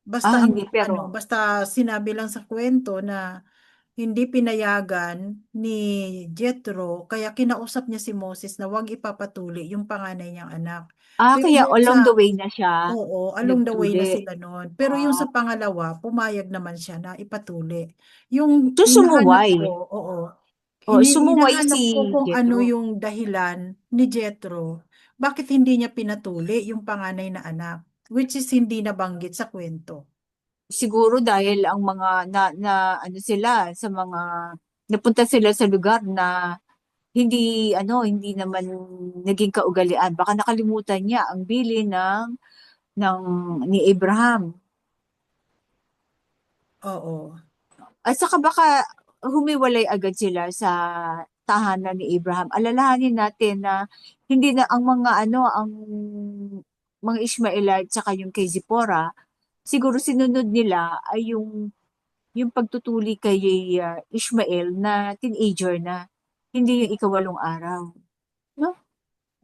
Basta Hindi, pero basta sinabi lang sa kwento na hindi pinayagan ni Jethro kaya kinausap niya si Moses na huwag ipapatuli yung panganay niyang anak. Pero kaya yung along the sa way na siya Oo, along the way na nagtuli. sila noon. Pero yung sa pangalawa, pumayag naman siya na ipatuli. Yung So, hinahanap sumuway. ko, oo, Sumuway si hinahanap ko kung ano Jethro. yung dahilan ni Jethro. Bakit hindi niya pinatuli yung panganay na anak? Which is hindi nabanggit sa kwento. Siguro dahil ang mga ano sila sa mga napunta sila sa lugar na hindi naman naging kaugalian. Baka nakalimutan niya ang bili ng ni Abraham. Oo. At saka baka humiwalay agad sila sa tahanan ni Abraham. Alalahanin natin na hindi na ang mga Ishmaelite saka yung kay Zipporah, siguro sinunod nila ay yung pagtutuli kay Ishmael na teenager na, hindi yung ikawalong araw. No?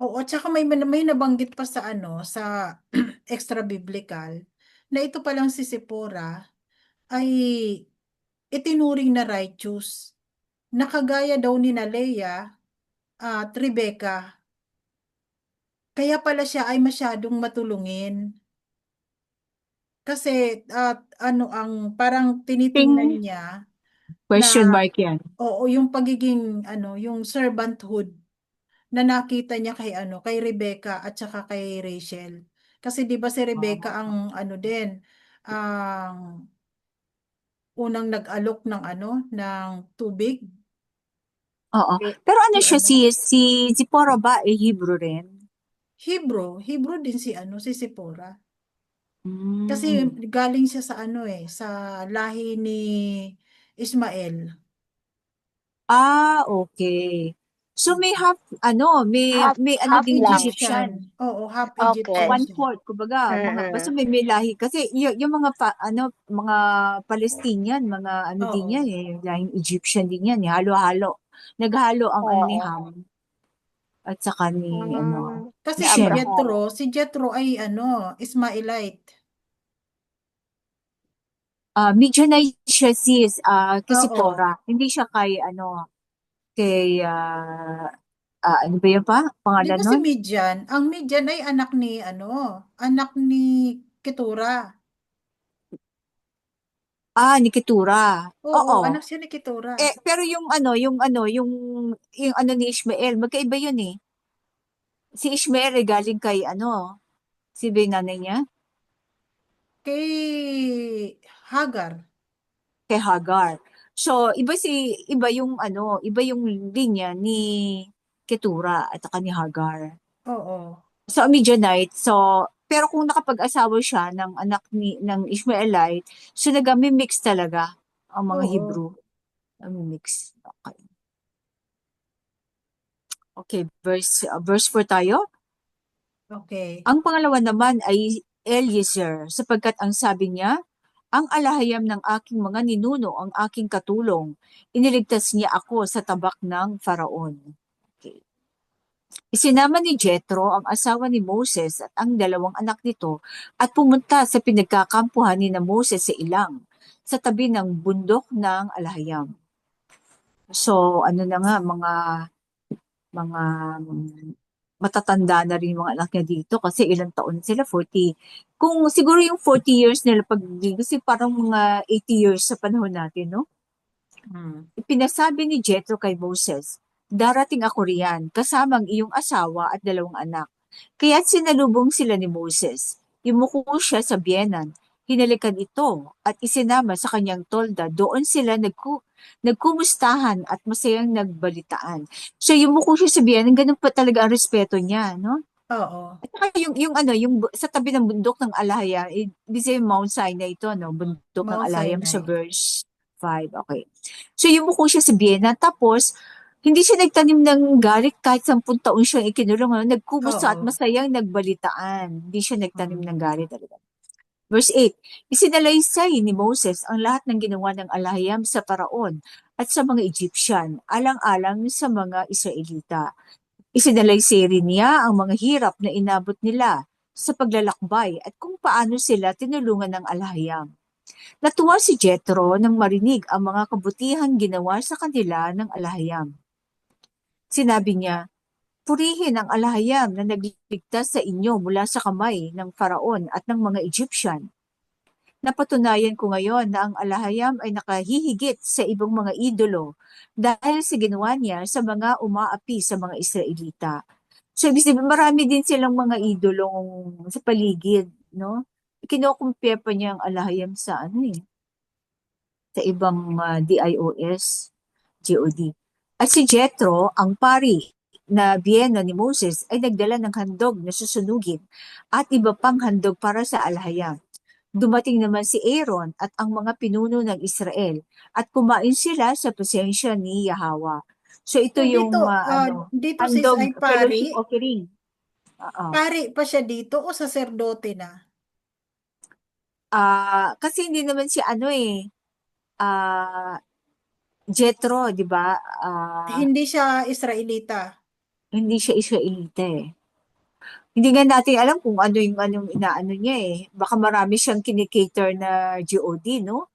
Oo, at saka may nabanggit pa sa extra biblical na ito palang si Sephora ay itinuring na righteous. Nakagaya daw ni na Leah at Rebecca. Kaya pala siya ay masyadong matulungin. Kasi ang parang tinitingnan Ting niya na question mark yan. oo, yung pagiging yung servanthood na nakita niya kay Rebecca at saka kay Rachel. Kasi 'di ba si Rebecca ang din ang unang nag-alok ng tubig Oo. kay, Pero ano kay siya, si Zipporah ba, Hebrew rin? Hebrew din si Sephora. Kasi Mm. galing siya sa lahi ni Ismael. Okay. So may half, Half may half ding lang. Egyptian. Egyptian. Oo, half Okay. Egyptian One siya. fourth, kumbaga, basta Mm. may lahi. Kasi yung mga, mga Palestinian, mga din Oo. yan eh, lahing Egyptian din yan eh, halo-halo. Naghalo ang ni Oo. Ham at saka Kasi ni si Abraham. Jethro ay Ismaelite. Midianite siya sis, kasi Oo. Pora. Hindi siya kay, ano ba yun pa? Di Pangalan ba si nun? Midian? Ang Midian ay anak ni Ketura. Ni Ketura. Oo, Oo. anak siya ni Ketura. Pero yung ni Ishmael, magkaiba yun eh. Si Ishmael ay galing kay si ba yung nanay niya? Kay Hagar. Kay Hagar. So, iba yung linya ni Ketura at saka ni Hagar. Oo. So, Midianite. So, pero kung nakapag-asawa siya ng anak ng Ishmaelite, so nag-mix talaga ang mga Oo. Hebrew. Mix. Okay. Okay, verse 4 tayo. Okay. Ang pangalawa naman ay Eliezer, sapagkat ang sabi niya, Ang alahayam ng aking mga ninuno ang aking katulong. Iniligtas niya ako sa tabak ng Faraon. Okay. Isinama ni Jethro ang asawa ni Moses at ang dalawang anak nito at pumunta sa pinagkakampuhan ni na Moses sa Ilang, sa tabi ng bundok ng Alahayam. So, ano na nga, mga matatanda na rin yung mga anak niya dito kasi ilang taon na sila, 40. Kung siguro yung 40 years nila pag kasi parang mga 80 years sa panahon natin, no? Ipinasabi ni Jethro kay Moses, darating ako riyan, kasama ang iyong asawa at dalawang anak. Kaya't sinalubong sila ni Moses. Yumuko siya sa biyenan, hinalikan ito at isinama sa kanyang tolda. Doon sila nagkumustahan at masayang nagbalitaan. So yumuko siya sa biyenan, ganun pa talaga ang respeto niya, no? Oo. At saka yung sa tabi ng bundok ng Alahayam, di sa Mount Sinai ito, no? Bundok ng Mount Alahayam sa Sinai. verse 5. Okay. So yumuko siya sa Vienna, tapos hindi siya nagtanim ng galit kahit 10 taon siyang ikinulong. No? Nagkumusta at Oo. masayang nagbalitaan. Hindi siya nagtanim Mm. ng galit talaga. Verse 8, isinalaysay ni Moses ang lahat ng ginawa ng Alahayam sa Paraon at sa mga Egyptian, alang-alang sa mga Israelita. Isinalaysay rin niya ang mga hirap na inabot nila sa paglalakbay at kung paano sila tinulungan ng Alahayam. Natuwa si Jethro nang marinig ang mga kabutihang ginawa sa kanila ng Alahayam. Sinabi niya, purihin ang Alahayam na nagligtas sa inyo mula sa kamay ng Faraon at ng mga Egyptian. Napatunayan ko ngayon na ang Alahayam ay nakahihigit sa ibang mga idolo dahil sa ginawa niya sa mga umaapi sa mga Israelita. So, ibig sabihin, marami din silang mga idolong sa paligid, no? Kino-compare pa niya ang Alahayam sa sa ibang DIOS, GOD. At si Jethro, ang pari na biyena ni Moses, ay nagdala ng handog na susunugin at iba pang handog para sa Alahayam. Dumating naman si Aaron at ang mga pinuno ng Israel at kumain sila sa presensya ni Yahweh. So ito So yung dito sis handog ay fellowship pari. offering. Oo. Pari pa siya dito o saserdote na? Kasi hindi naman si Jethro, 'di ba? Hindi siya Israelita. Hindi siya Israelita eh. Hindi nga natin alam kung ano yung anong inaano niya eh. Baka marami siyang kinikater na GOD, no?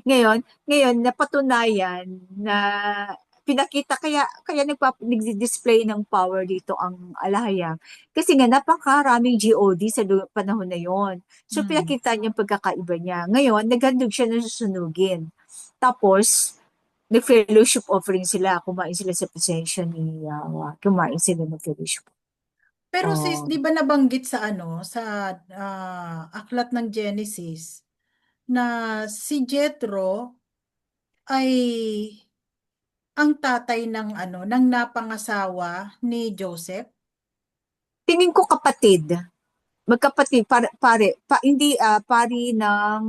Ngayon napatunayan na pinakita kaya nagdi-display ng power dito ang Alahayam. Kasi nga napakaraming GOD sa panahon na yon. So pinakita niya ang pagkakaiba niya. Ngayon naghandog siya na susunugin. Tapos nag-fellowship offering sila, kumain sila sa presensya ni kumain sila ng fellowship. Pero sis, Oh. di ba nabanggit sa sa aklat ng Genesis na si Jethro ay ang tatay ng ng napangasawa ni Joseph? Tingin ko kapatid. Magkapatid, hindi pari ng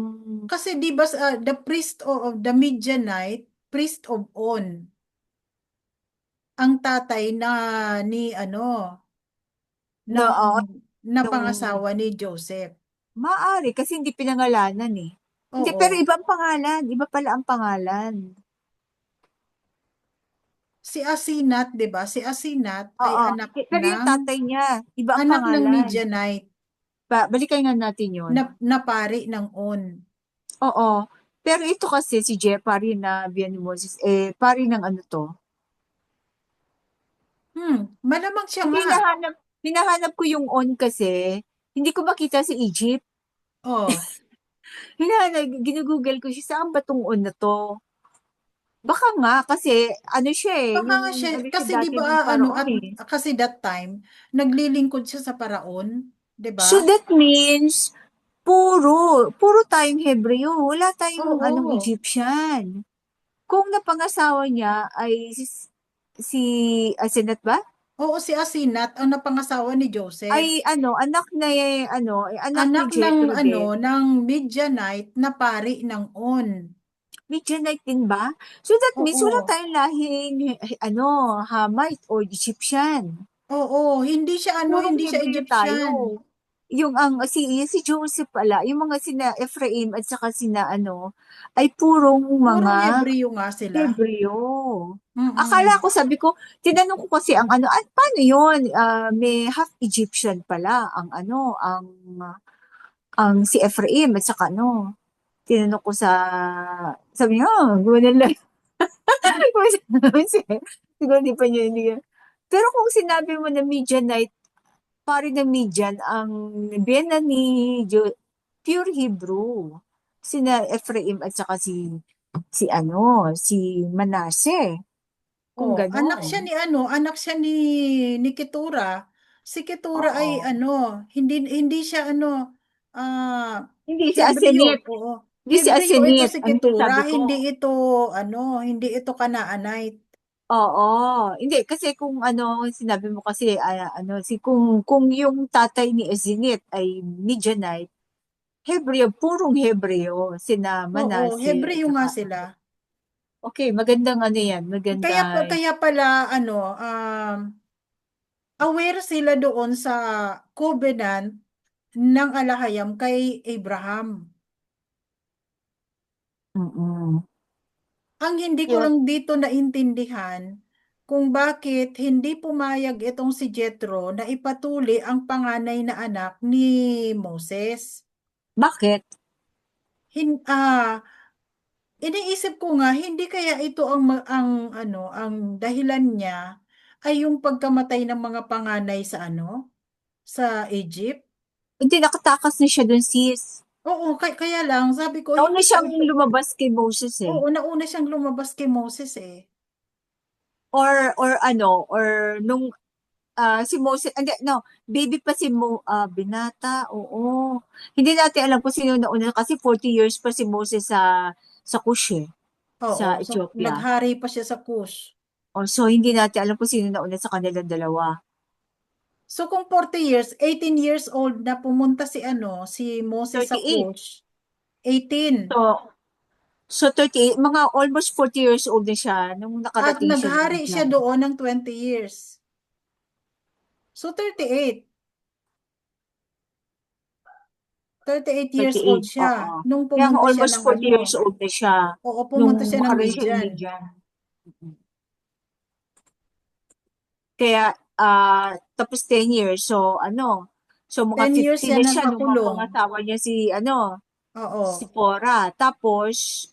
Kasi di ba the priest of the Midianite, priest of On, ang tatay ni no, ng nung napangasawa ni Joseph. maaari kasi hindi pinangalanan eh. Hindi, pero Oo. ibang pangalan. Iba pala ang pangalan. Si Asinat, 'di ba? Si Asinat ay Oo. Pero yung tatay niya, iba ang anak ng pangalan. Midianite Balikan nga natin yun. na pari ng On. Oo. Pero ito kasi si pari na Bian Moses, pari ng ano to? Malamang siya Kasi nga. hinahanap ko yung on kasi, hindi ko makita sa Egypt. Oh, Ginugoogle ko siya, saan ba tong on na to? Baka nga, kasi ano siya baka nga siya, ano siya kasi 'di dati ba ng Paraon eh. kasi that time naglilingkod siya sa paraon, 'di ba? So that means, puro tayong Hebreo, wala tayong anong Oo. Egyptian. Kung napangasawa niya ay si Asenat ba? Oo, si Asinat ang napangasawa ni Joseph. Ay anak ni Anak ng Jethro din. ng Midianite na pari ng On. Midianite din ba? So that means wala Oo. tayong lahing Hamite or Egyptian. Oo, hindi siya Purong hindi siya Hebreo tayo. Egyptian. si Joseph pala, yung mga sina Ephraim at saka sina ano, ay purong Purong mga Hebreo nga sila. Hebreo. Akala Mm. ko, sabi ko, tinanong ko kasi ang ano, at paano yun? May half Egyptian pala ang ano, ang si Ephraim at saka ano, tinanong ko sabi niya, gano'n lang. Siguro hindi pa niya, hindi. Pero kung sinabi mo na Midianite, pare ng Midian, ang biyena ni pure Hebrew. Sina Ephraim at saka si Manasseh. Kung Oh, ganon. anak siya ni Ketura. Si Ketura ay Oo. hindi siya Hindi si Hebreo. Asenit. Oo. Hindi si Hebreo ito Asenit. si Ano sabi Ketura, ko? hindi ito Canaanite. Oo. Hindi, kasi kung ano, sinabi mo kasi, kung yung tatay ni Asenit ay Midianite, Hebreo, purong Hebreo, sina Oo, Manasseh at Hebreo nga saka, sila. okay, magandang ano yan, magandang, Kaya pala aware sila doon sa covenant ng alahayam kay Abraham. mm. Ang hindi ko Yun, lang dito naintindihan kung bakit hindi pumayag itong si Jethro na ipatuli ang panganay na anak ni Moses. bakit? Hin, ah, Iniisip ko nga hindi kaya ito ang dahilan niya ay yung pagkamatay ng mga panganay sa sa Egypt. Hindi, nakatakas na siya dun, sis. Oo, kaya lang sabi ko Nauna hindi siyang kaya ito. lumabas kay Moses eh. Oo, nauna siyang lumabas kay Moses eh. Or nung si Moses, hindi, no, baby pa binata, oo. Hindi natin alam kung sino nauna kasi 40 years pa si Moses sa Cush eh, Oo, sa so Ethiopia. naghari pa siya sa Kush. So hindi natin alam kung sino nauna sa kanilang dalawa. So kung 40 years, 18 years old na pumunta si Moses sa 38. Kush. 18. So 38, mga almost 40 years old na siya nung At nakarating siya naghari siya dyan. doon ng 20 years. So 38. 38 years old 38, oo. siya nung Kaya nga pumunta siya almost ng 40 years old na siya Oo, nung pumunta siya ng makarating siya Midian. Indian. Kaya, tapos 10 years. So mga 10 years 50 siya na siya nung nagpakulong. mapangasawa niya si Oo. Pora. Tapos,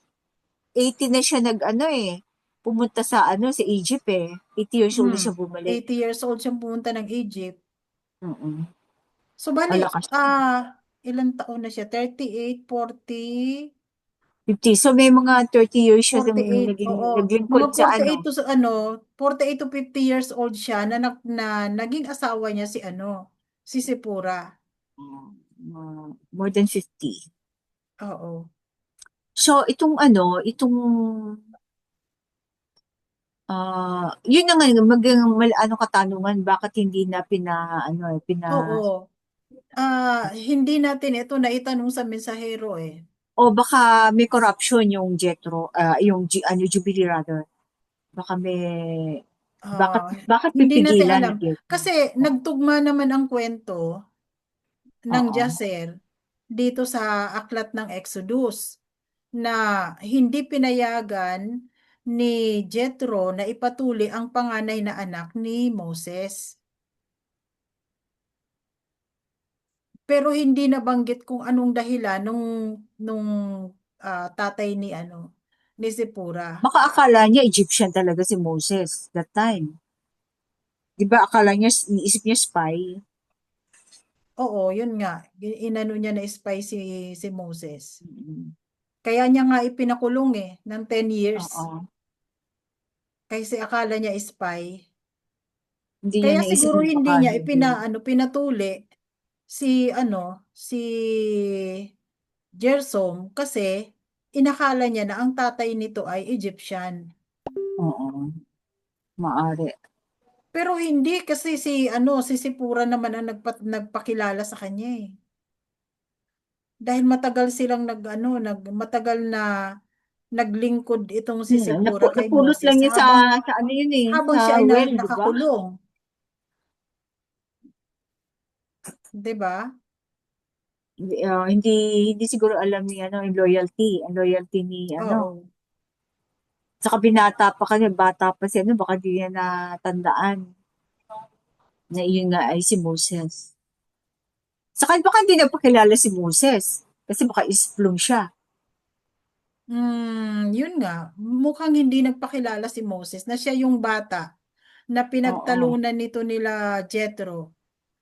80 na siya pumunta sa Egypt eh. 80 years old na Hmm. siya bumalik. 80 years old siyang pumunta ng Egypt. Mm-mm. So bali, Malakas. ilang taon na siya? 38, 40, 50. So may mga 30 years siya 48. Oo. naglingkod Mga sa 48 to 48 to 50 years old siya na naging asawa niya si Sipura. more than 50. Oo. So yun na nga, katanungan, bakit hindi na Oo. Hindi natin ito naitanong sa mensahero eh. o baka may corruption yung Jethro, Jubilee rather. Baka Ah, bakit hindi natin pipigilan alam. ni Jethro? Kasi nagtugma naman ang kwento ng Oo. Jaser dito sa aklat ng Exodus na hindi pinayagan ni Jethro na ipatuli ang panganay na anak ni Moses. Pero hindi nabanggit kung anong dahilan nung tatay ni Zipporah. Baka akala niya Egyptian talaga si Moses that time. 'Di ba akala niya, iniisip niya spy? Oo, yun nga. Inano niya na spy si Moses. Mm. Kaya niya nga ipinakulong ng 10 years. Oo. Kasi akala niya spy. Hindi niya Kaya naisip siguro na hindi baka niya hindi. pinatuli si Gersom kasi inakala niya na ang tatay nito ay Egyptian. Oo. Maari. Pero hindi kasi si Sipura naman ang nagpakilala sa kanya eh. Dahil matagal silang matagal na naglingkod itong si Sipura kay Napulot Moses lang niya sa ano yun eh, habang sa siya ay well, 'di ba? nakakulong, 'di ba? Hindi hindi siguro alam ni yung loyalty ni Oo. saka binata pa kanya, bata pa siya, baka di niya natandaan na iyon nga ay si Moses. Saka baka hindi nagpakilala si Moses kasi baka isplong siya. Yun nga, mukhang hindi nagpakilala si Moses na siya yung bata na Oo, pinagtalunan nito nila Jethro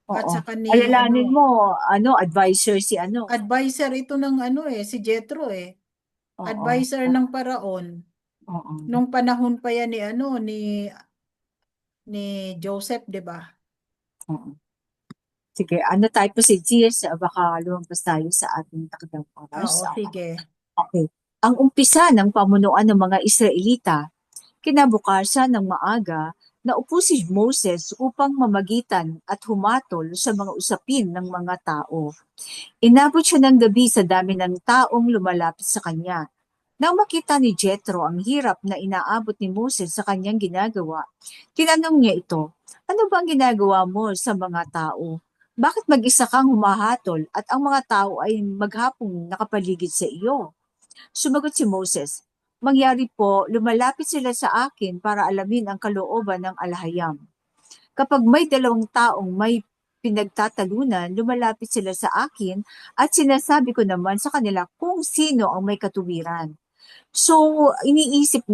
at oo. saka ni Alalahanin mo, advisor si advisor ito ng si Jethro Oo, advisor ng Paraon oo, nung panahon pa yan ni Joseph, 'di ba? oo. Sige, tayo po si Cheers, baka lumampas tayo sa ating takdang oras. Oo, sige. Okay. Ang umpisa ng pamunuan ng mga Israelita, kinabukasan ng maaga, naupo si Moses upang mamagitan at humatol sa mga usapin ng mga tao. Inabot siya ng gabi sa dami ng taong lumalapit sa kanya. Nang makita ni Jethro ang hirap na inaabot ni Moses sa kanyang ginagawa, tinanong niya ito, ano ba ang ginagawa mo sa mga tao? Bakit mag-isa kang humahatol at ang mga tao ay maghapong nakapaligid sa iyo? Sumagot si Moses, mangyari po, lumalapit sila sa akin para alamin ang kalooban ng alahayam. Kapag may dalawang taong may pinagtatalunan, lumalapit sila sa akin at sinasabi ko naman sa kanila kung sino ang may katuwiran. So, iniisip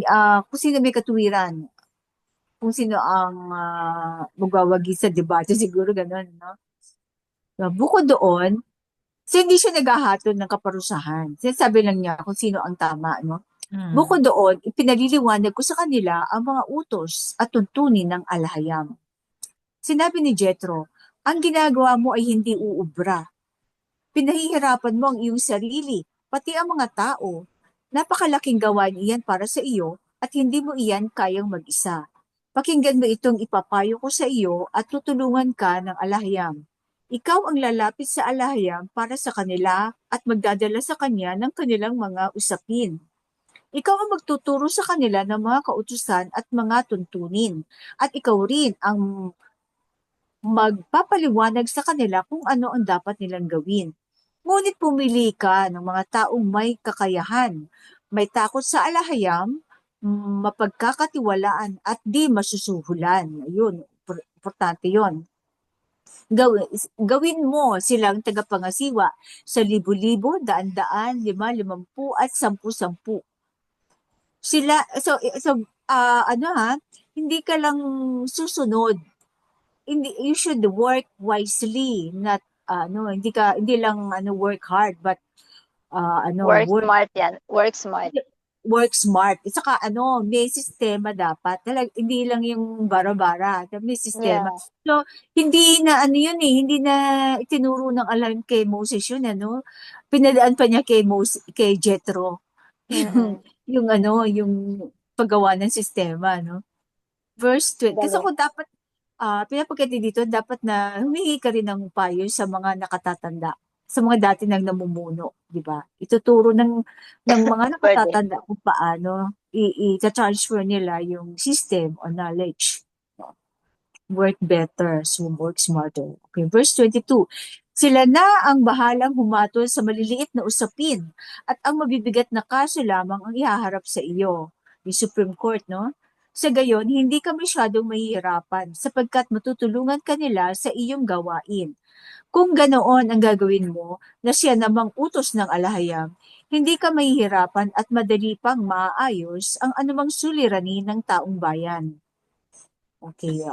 kung sino may katuwiran, kung sino ang magwawagi sa debate, siguro ganun, no? Bukod doon, so hindi siya naghahatol ng kaparusahan. Sinasabi lang niya kung sino ang tama, no? Bukod Mm. doon, ipinaliliwanag ko sa kanila ang mga utos at tuntunin ng alahayam. Sinabi ni Jethro, ang ginagawa mo ay hindi uubra. Pinahihirapan mo ang iyong sarili, pati ang mga tao. Napakalaking gawain iyan para sa iyo at hindi mo iyan kayang mag-isa. Pakinggan mo itong ipapayo ko sa iyo at tutulungan ka ng alahayam. Ikaw ang lalapit sa alahayam para sa kanila at magdadala sa kanya ng kanilang mga usapin. Ikaw ang magtuturo sa kanila ng mga kautusan at mga tuntunin. At ikaw rin ang magpapaliwanag sa kanila kung ano ang dapat nilang gawin. Ngunit pumili ka ng mga taong may kakayahan, may takot sa alahayam, mapagkakatiwalaan at di masusuhulan. Ayun, importante yon. Gawin mo silang tagapangasiwa sa libo-libo, daan-daan, 5-50 at 10-10. Sila, hindi ka lang susunod, you should work wisely, not hindi lang work hard, but Work smart yan. Work smart. work smart. At saka may sistema dapat. Hindi lang yung bara-bara, may sistema. Yeah. So, hindi na yun hindi na itinuro ng alam kay Moses yun, pinadaan pa niya kay Jethro. Yung, Mm-mm. yung paggawa ng sistema, no? Verse 20. Kasi Galing. kung dapat pinapagkati dito, dapat na humingi ka rin ng payo sa mga nakatatanda, sa mga dati nang namumuno, di ba? Ituturo ng mga Pwede. nakatatanda kung paano i-transfer nila yung system o knowledge. Work better, so work smarter. Okay, verse 22. Sila na ang bahalang humatol sa maliliit na usapin at ang mabibigat na kaso lamang ang ihaharap sa iyo. Yung Supreme Court, no? Sa gayon, hindi ka masyadong mahihirapan sapagkat matutulungan ka nila sa iyong gawain. Kung ganoon ang gagawin mo, na siya namang utos ng alahayam, hindi ka mahihirapan at madali pang maayos ang anumang suliranin ng taong bayan. Okay,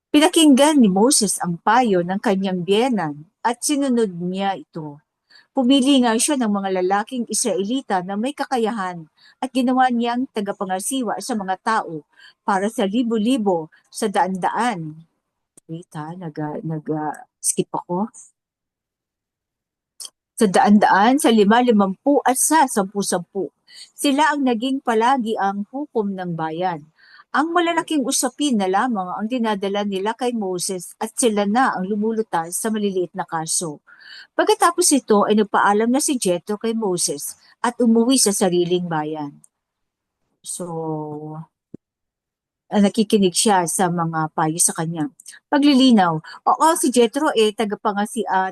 pinakinggan ni Moses ang payo ng kanyang biyenan at sinunod niya ito. Pumili nga siya ng mga lalaking Israelita na may kakayahan at ginawa niyang tagapangasiwa sa mga tao para sa libo-libo, sa daan-daan. Wait skip ako. Sa daan-daan, sa 5-50 at sa 10-10. Sila ang naging palagi ang hukom ng bayan. Ang malalaking usapin na lamang ang dinadala nila kay Moses at sila na ang lumulutas sa maliliit na kaso. Pagkatapos ito ay nagpaalam na si Jethro kay Moses at umuwi sa sariling bayan. So, nakikinig siya sa mga payo sa kanya. Paglilinaw. Oo, si Jethro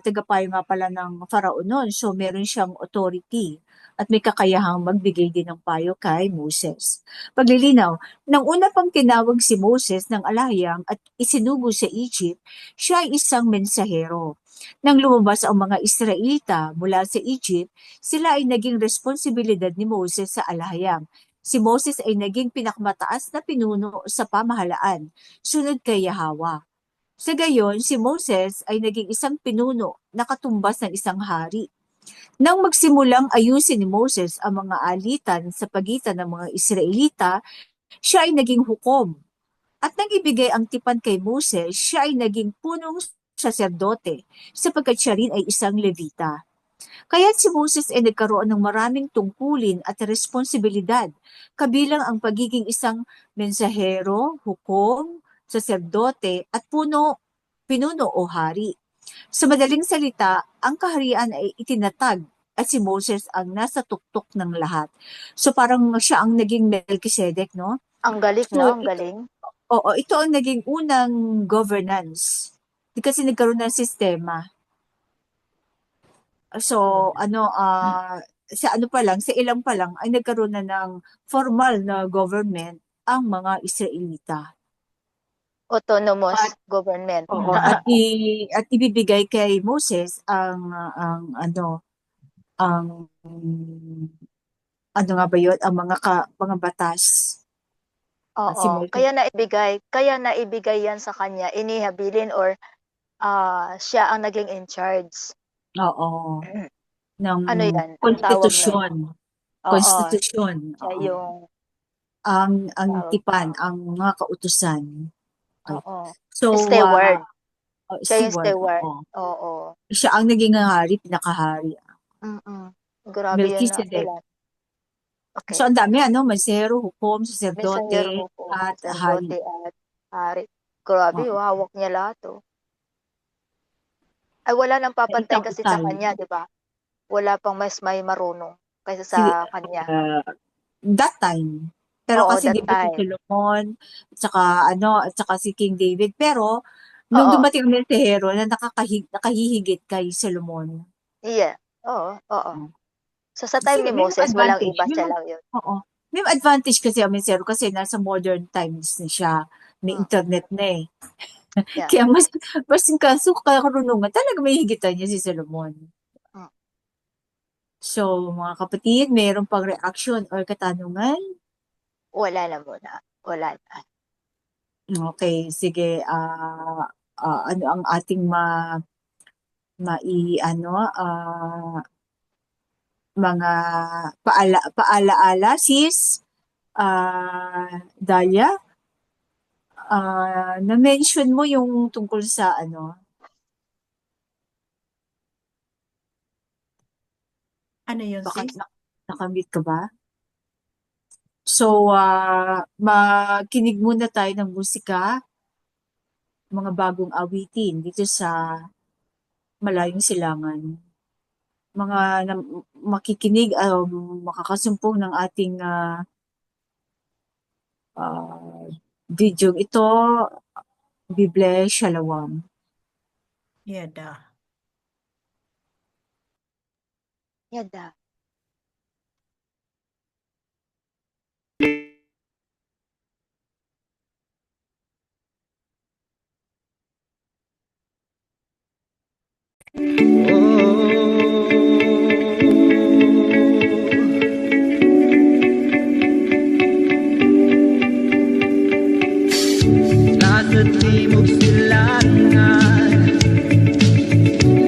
tagapayo nga pala ng Faraon noon. So meron siyang authority at may kakayahang magbigay din ng payo kay Moses. Paglilinaw. Nang una pang tinawag si Moses ng alahayam at isinugo sa Egypt, siya ay isang mensahero. Nang lumabas ang mga Israelita mula sa Egypt, sila ay naging responsibilidad ni Moses sa alahayam. Si Moses ay naging pinakamataas na pinuno sa pamahalaan, sunod kay Yahweh. Sa gayon, si Moses ay naging isang pinuno na katumbas ng isang hari. Nang magsimulang ayusin ni Moses ang mga alitan sa pagitan ng mga Israelita, siya ay naging hukom. At nang ibigay ang tipan kay Moses, siya ay naging punong saserdote, sapagkat siya rin ay isang Levita. Kaya si Moses ay nagkaroon ng maraming tungkulin at responsibilidad, kabilang ang pagiging isang mensahero, hukom, saserdote, at pinuno o hari. Sa madaling salita, ang kaharian ay itinatag at si Moses ang nasa tuktok ng lahat. So parang siya ang naging Melchizedek, no? Ang galing, So, no? Ang galing. Oo, ito ang naging unang governance. Kasi nagkaroon ng sistema. So, sa ilang pa lang, ay nagkaroon na ng formal na government ang mga Israelita. Autonomous government. Oo, at ibibigay kay Moses ang ano nga ba yun, ang mga batas. Si Oo. Moses. Kaya naibigay yan sa kanya, inihabilin or siya ang naging in charge. Oo. Ng Ano yan? konstitusyon. Oo. Konstitusyon. Siya Oo. yung, Ang tawag tipan, ang mga kautusan. Okay. oo. So, Steward. Siya yung steward. steward. Oo. Oo. Siya ang naging hari, pinakahari. Grabe yun na Melchizedek. ilan. Okay. So, ang dami, mensahero, hukom, saserdote, Mensahero, hukom, at saserdote, hari. at hari. Grabe, Oo. hawak niya lahat, oh. Ay, wala nang papantay Isang kasi sa utal. kanya, di ba? Wala pang mas may marunong kaysa sa kanya. That time. Pero Oo, kasi that di ba si time. Solomon, at saka si King David. Pero, nung Oo. dumating ang mensahero na nakahihigit kay Solomon. Yeah. Oo. So, sa Kasi time ni may Moses, walang advantage. iba, siya lang yun. Oo. May advantage kasi ang mensahero kasi nasa modern times na siya. May internet na eh. Yeah. Kaya mas karunungan talaga may higitan niya si Solomon. So, mga kapatid, mayroon pang reaction or katanungan? Wala na muna. Wala na. Okay, sige. Ano ang ating mga paalaala, sis? Dalia? Na-mention mo yung tungkol sa Ano yun, baka sis? nakamute ka ba? So, makinig muna tayo ng musika, mga bagong awitin dito sa Malayong Silangan. Mga makikinig, makakasumpong ng ating video ito, Bible Shalom. Yada. Nasa timog silangan,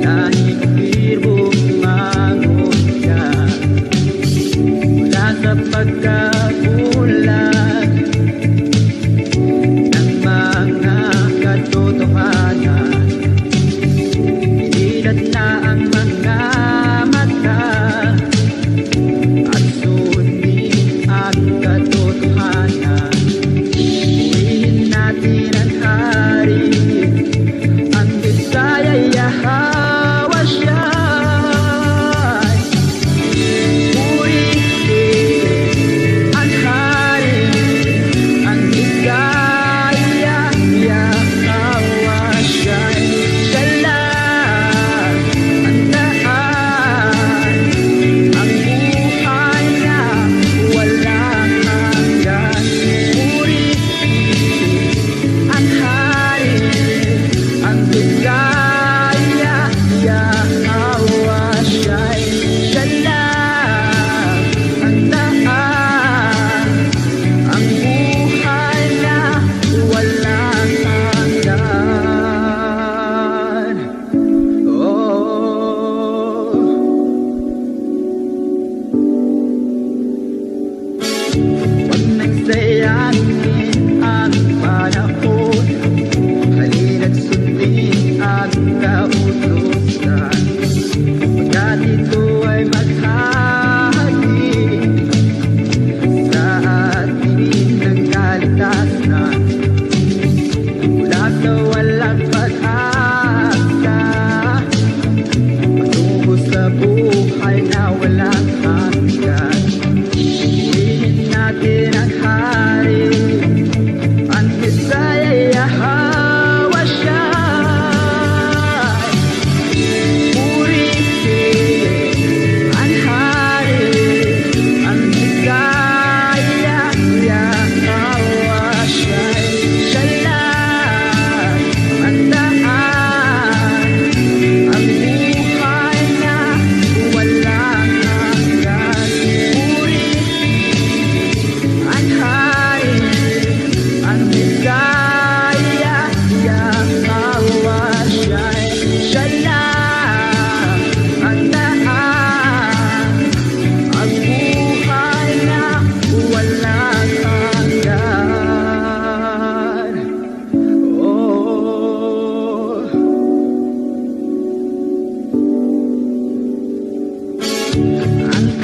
lahing birbong mangunyan.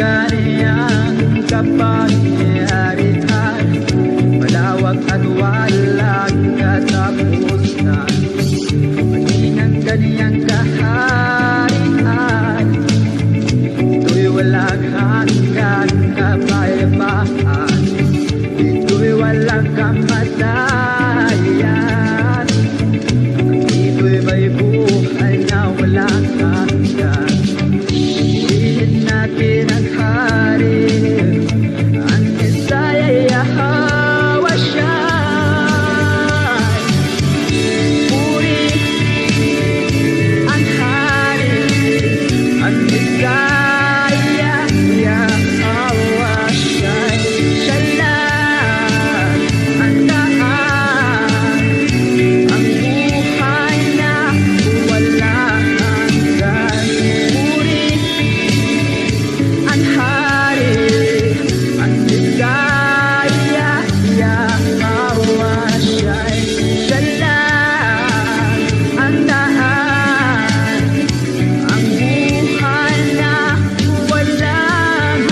kaniyang kapangyarihan, malawak at walang katapusan. Maging ang kaniyang kaharian, ito'y walang hanggang kapayapaan. Ito'y walang kamatayan. Ito'y may buhay na walang hanggan. Purihin natin ang hari, ang Mesaya Yahweh Shai. Puri ang hari, ang Mesaya Yahweh Shai. Siya lang ang daan, ang buhay na walang hanggan. Puri ang hari, ang Mesaya Yahweh Shai. Siya lang ang daan, ang buhay na walang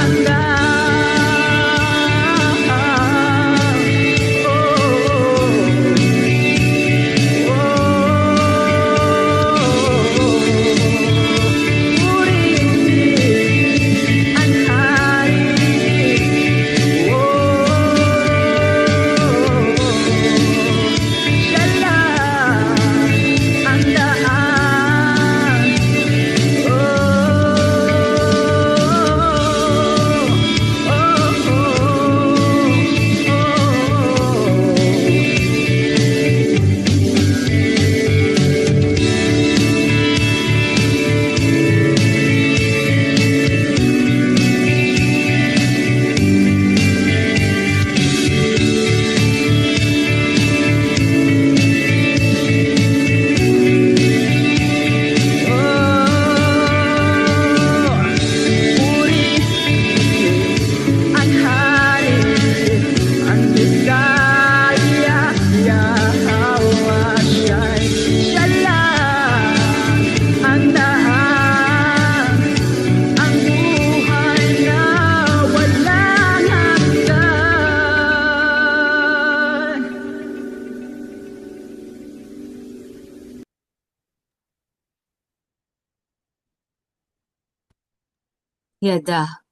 Yada,